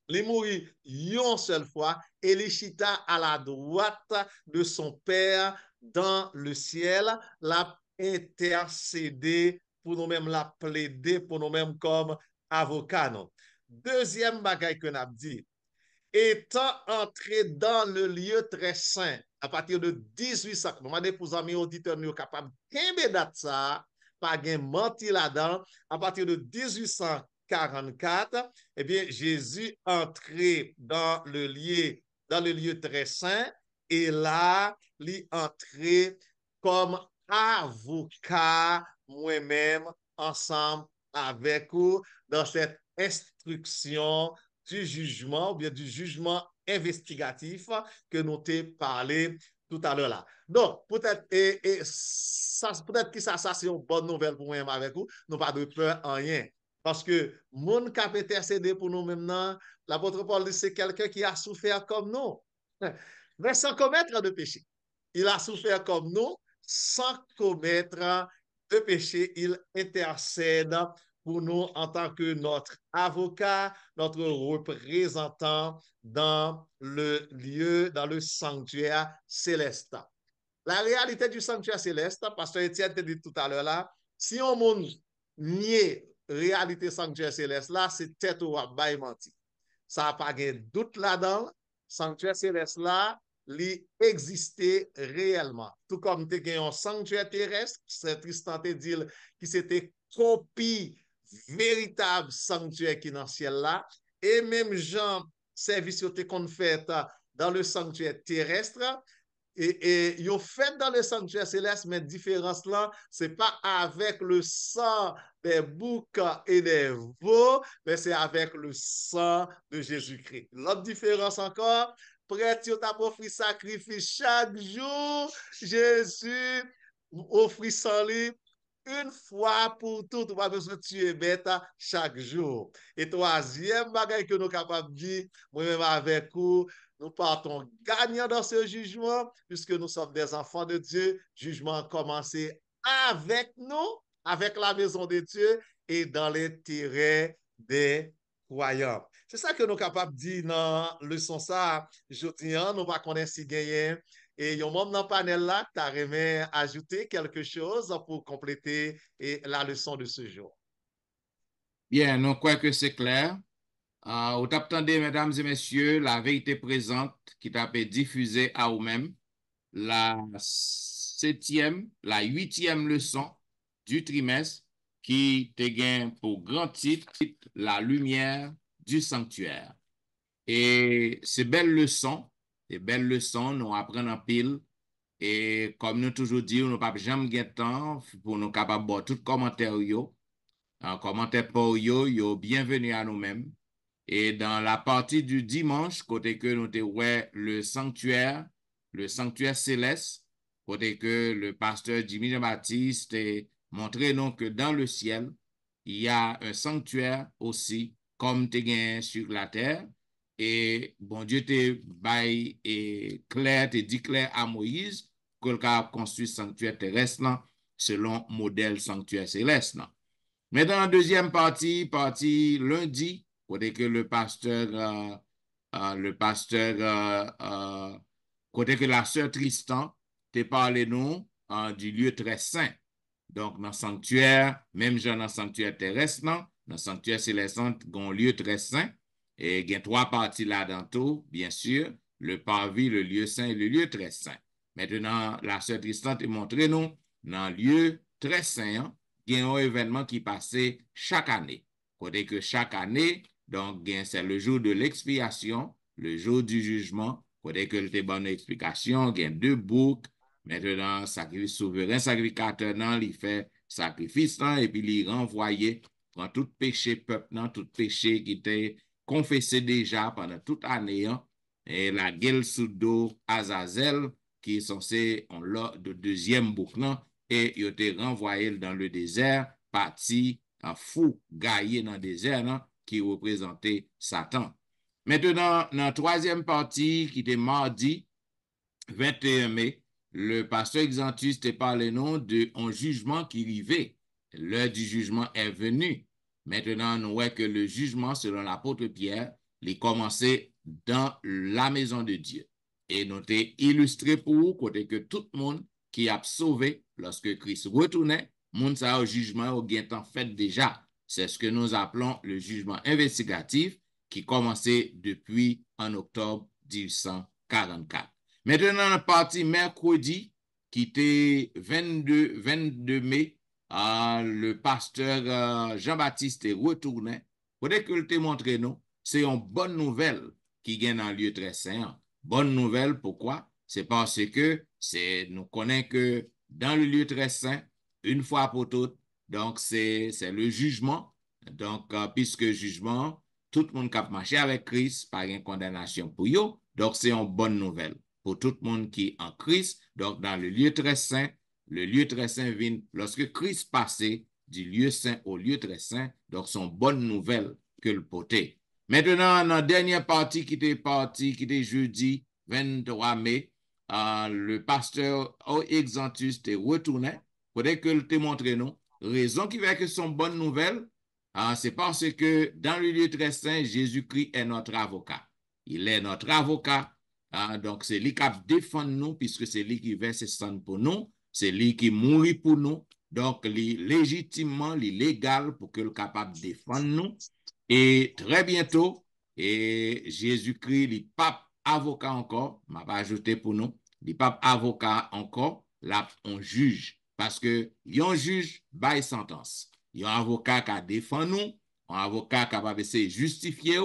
li mourit une seule fois, et li chita à la droite de son Père dans le ciel, l'a intercédé pour nous-mêmes, la plaider pour nous-mêmes comme avocat. deuxième bagaille que n'a dit, étant entré dans le lieu très saint à partir de 1800, je demande pour les amis auditeurs nous capables de date ça, pas de menti là-dedans, à partir de 1844, eh bien, Jésus entré dans le lieu très saint, et là, il entré comme avocat moi-même ensemble avec vous dans cette instruction du jugement ou bien du jugement investigatif que nous t'ai parlé tout à l'heure là. Donc, peut-être ça, peut-être que ça c'est une bonne nouvelle pour moi avec vous. Nous pas de peur en rien. Parce que mon qui a intercédé pour nous maintenant, l'apôtre Paul dit c'est quelqu'un qui a souffert comme nous, mais sans commettre de péché. Il a souffert comme nous, sans commettre de péché. Il intercède pour nous en tant que notre avocat, notre représentant dans le sanctuaire céleste. La réalité du sanctuaire céleste, pasteur Étienne te dit tout à l'heure là, si on monde nie réalité sanctuaire céleste là, c'est tête ou bail menti. Ça n'a pas de doute là-dedans. Sanctuaire céleste là, li existait réellement. Tout comme tu as un sanctuaire terrestre, c'est Tristan te dit qui c'était copie véritable sanctuaire qui est dans le ciel là, et même Jean service qu'on fait dans le sanctuaire terrestre, et ils ont fait dans le sanctuaire céleste, mais différence là, c'est pas avec le sang des boucs et des veaux, mais c'est avec le sang de Jésus-Christ. L'autre différence encore, prêtre, tu as offert sacrifice chaque jour, Jésus offrit son lit une fois pour toutes, on pas besoin de tuer bête chaque jour. Et troisième bagage que nous sommes capables de dire, moi-même avec vous, nous partons gagnants dans ce jugement, puisque nous sommes des enfants de Dieu. Jugement a commencé avec nous, avec la maison de Dieu et dans l'intérêt des croyants. C'est ça que nous sommes capables de dire dans le leçon ça. Je tiens, nous ne pas connaître si gagner. Et il y a un membre dans le panel là, tu as aimé ajouter quelque chose pour compléter la leçon de ce jour. Bien, nous croyons que c'est clair. Vous attendez, mesdames et messieurs, la vérité présente qui t'a été diffusée à vous-même, la 7e, la 8e leçon du trimestre qui te gagne pour grand titre la lumière du sanctuaire. Et ces belles leçons, nous apprenons en pile. Et comme nous toujours dit, nous pas jamais gagner temps pour nous capables de tout commentaire commentaire pour yo bienvenue à nous-mêmes. Et dans la partie du dimanche, côté que nous avons le sanctuaire céleste, côté que le pasteur Jimmy Jean-Baptiste a montré nous que dans le ciel, il y a un sanctuaire aussi, comme tu gagné sur la terre. Et bon Dieu te bail et clair, te dit clair à Moïse que le a construit sanctuaire terrestre selon modèle sanctuaire céleste. Mais dans la deuxième partie lundi, côté que le pasteur, côté que la sœur Tristan te parlé nous du lieu très saint. Donc, dans le sanctuaire, même genre dans le sanctuaire terrestre, dans le sanctuaire céleste, il y a un lieu très saint. Et il y a 3 parties là-dedans tout, bien sûr, le parvis, le lieu saint et le lieu très saint. Maintenant, la sœur Tristan te montré nous, dans le lieu très saint, il y a un événement qui passait chaque année. Côté que chaque année, donc, c'est le jour de l'expiation, le jour du jugement. Côté que le bonne explication, il y a 2 boucs. Maintenant, souverain sacrificateur, il fait sacrifice, et puis il renvoyait prend tout péché peuple, tout péché qui était confessé déjà pendant toute l'année, et la gueule sous dos Azazel, qui est censé en l'ordre de deuxième bouc, et il était renvoyé dans le désert, parti en fou gaillé dans le désert, qui représentait Satan. Maintenant, dans la 3e partie, qui était mardi 21 mai, le pasteur Exantus te parlé d'un jugement qui arrivait. L'heure du jugement est venue. Maintenant, nous voyons que le jugement, selon l'apôtre Pierre, il commençait dans la maison de Dieu. Et nous t'ai illustré pour vous, côté que tout le monde qui a sauvé lorsque Christ retournait, monde ça au jugement au gain temps fait déjà. C'est ce que nous appelons le jugement investigatif qui commençait depuis en octobre 1844. Maintenant, la partie mercredi, qui était 22 mai, le pasteur Jean-Baptiste est retourné. Faudrait que le te montre nous, c'est une bonne nouvelle qui gagne un lieu très saint. Bonne nouvelle, pourquoi? C'est parce que nous connaissons que dans le lieu très saint, une fois pour toutes, donc c'est le jugement. Donc, puisque jugement, tout le monde qui a marché avec Christ, pas une condamnation pour eux. Donc, c'est une bonne nouvelle pour tout le monde qui est en Christ. Donc, dans le lieu très saint vient lorsque Christ passait du lieu saint au lieu très saint. Donc, c'est une bonne nouvelle que le poté. Maintenant, dans la dernière partie qui était jeudi 23 mai, le pasteur Exantus est retourné. Faudrait que le te montre nous. Raison qui fait que c'est une bonne nouvelle, c'est parce que dans le lieu très saint, Jésus-Christ est notre avocat. Il est notre avocat. Donc, c'est lui qui défend nous, puisque c'est lui qui verse sang pour nous. C'est lui qui mourit pour nous. Donc, légitimement, légal pour que le capable de défendre nous. Et très bientôt, Jésus-Christ, il pape avocat encore, m'a pas ajouté pour nous, il pape avocat encore, là, on juge. Parce que, yon juge, bail sentence. Yon avocat qui défend nous, un avocat qui va essayer de justifier,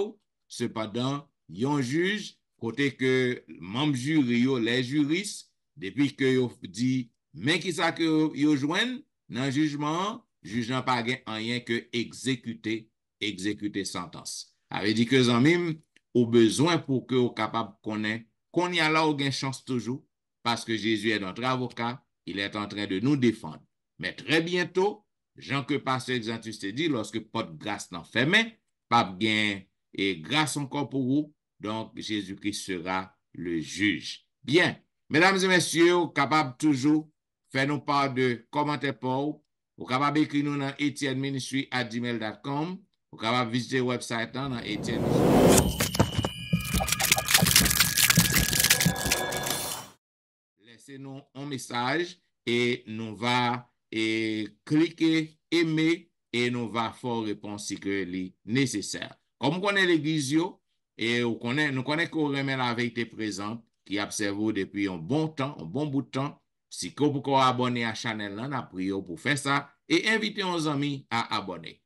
cependant, yon juge, côté que membre jury, les juristes, depuis que yon dit, mais qui ça que yon joignent, dans le jugement, jugeant pas rien que exécuter sentence. Avait dit que zanmim, au besoin pour que vous capable connaître qu'on y a là ou gain chance toujours parce que Jésus est notre avocat, il est en train de nous défendre. Mais très bientôt, Jean que pasteur Exantus te dit lorsque porte grâce n'en fermé, pas gain et grâce encore pour vous, donc Jésus-Christ sera le juge. Bien, mesdames et messieurs, capable toujours faire nous part de commentaires pour vous capable écrire nous dans etienneministry@gmail.com. Vous pouvez capable visiter le website dans Etienne. Laissez-nous un message et nous va cliquer, aimer et nous va faire réponse si que c'est nécessaire. Comme vous connaissez l'église, et nous connaissons qu'on remet la vérité présente qui observe depuis un bon temps, un bon bout de temps. Si vous pouvez abonner à la chaîne, on a prié pour faire ça et inviter nos amis à abonner.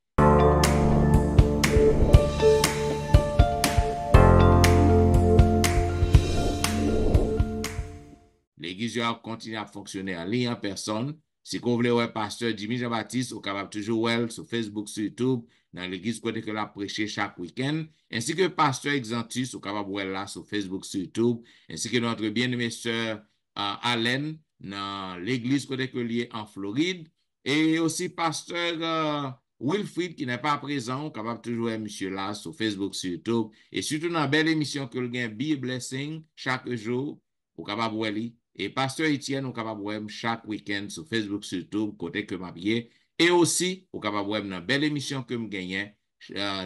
L'église continue à fonctionner en ligne en personne. Si vous voulez voir pasteur Jimmy Jean-Baptiste, vous capable toujours voir sur Facebook, sur YouTube, dans l'église côté que l'a prêché chaque week-end, ainsi que pasteur Exantus, vous capable voir là sur Facebook, sur YouTube, ainsi que notre bien-aimée sœur Allen, dans l'église côté que lié en Floride, et aussi pasteur Wilfried qui n'est pas présent, capable toujours voir monsieur là sur Facebook, sur YouTube, et surtout dans la belle émission que le gain Be Blessing chaque jour, vous capable voir. Et pasteur Etienne, vous capable voir chaque week-end sur Facebook, sur YouTube, côté que m'habillé. Et aussi, vous capable voir une belle émission que me gagne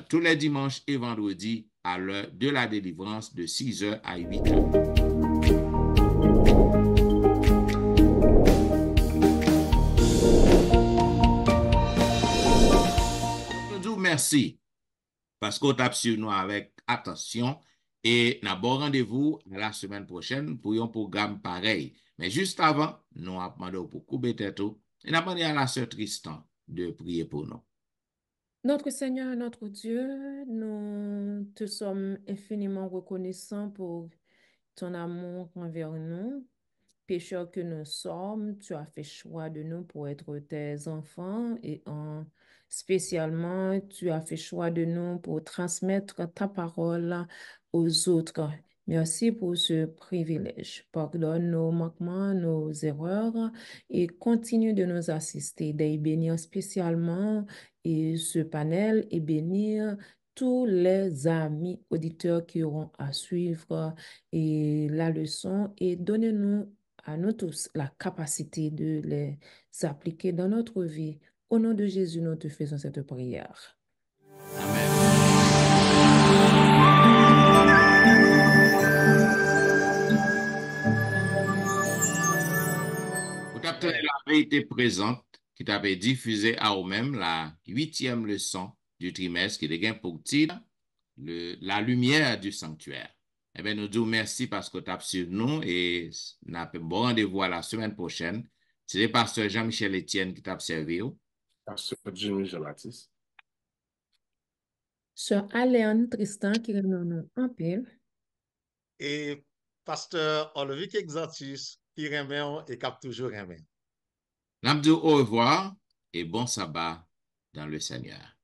tous les dimanches et vendredis à l'heure de la délivrance de 6h à 8h. Merci parce qu'on tape sur nous avec attention. Et nous avons rendez-vous la semaine prochaine pour un programme pareil. Mais juste avant, nous avons demandé pour couper tête et nous avons demandé à la sœur Tristan de prier pour nous. Notre Seigneur, notre Dieu, nous te sommes infiniment reconnaissants pour ton amour envers nous. Pécheurs que nous sommes, tu as fait choix de nous pour être tes enfants et spécialement, tu as fait choix de nous pour transmettre ta parole aux autres. Merci pour ce privilège. Pardonne nos manquements, nos erreurs et continue de nous assister, de bénir spécialement et ce panel et bénir tous les amis auditeurs qui auront à suivre et la leçon et donnez-nous à nous tous la capacité de les appliquer dans notre vie. Au nom de Jésus, nous te faisons cette prière. Amen. Vous avez la vérité présente qui t'a diffusé à vous-même la 8e leçon du trimestre qui est pour titre la lumière du sanctuaire. Eh bien, nous disons merci parce que tu as suivi nous et nous avons bon rendez-vous à la semaine prochaine. C'est le pasteur Jean-Michel Etienne qui t'a servi. Pasteur Jimmy Jean-Baptiste. Sœur Aléane Tristan qui remet nous en pile. Et pasteur Olivier Exantus qui remet et cap toujours remet. Nous disons au revoir et bon sabbat dans le Seigneur.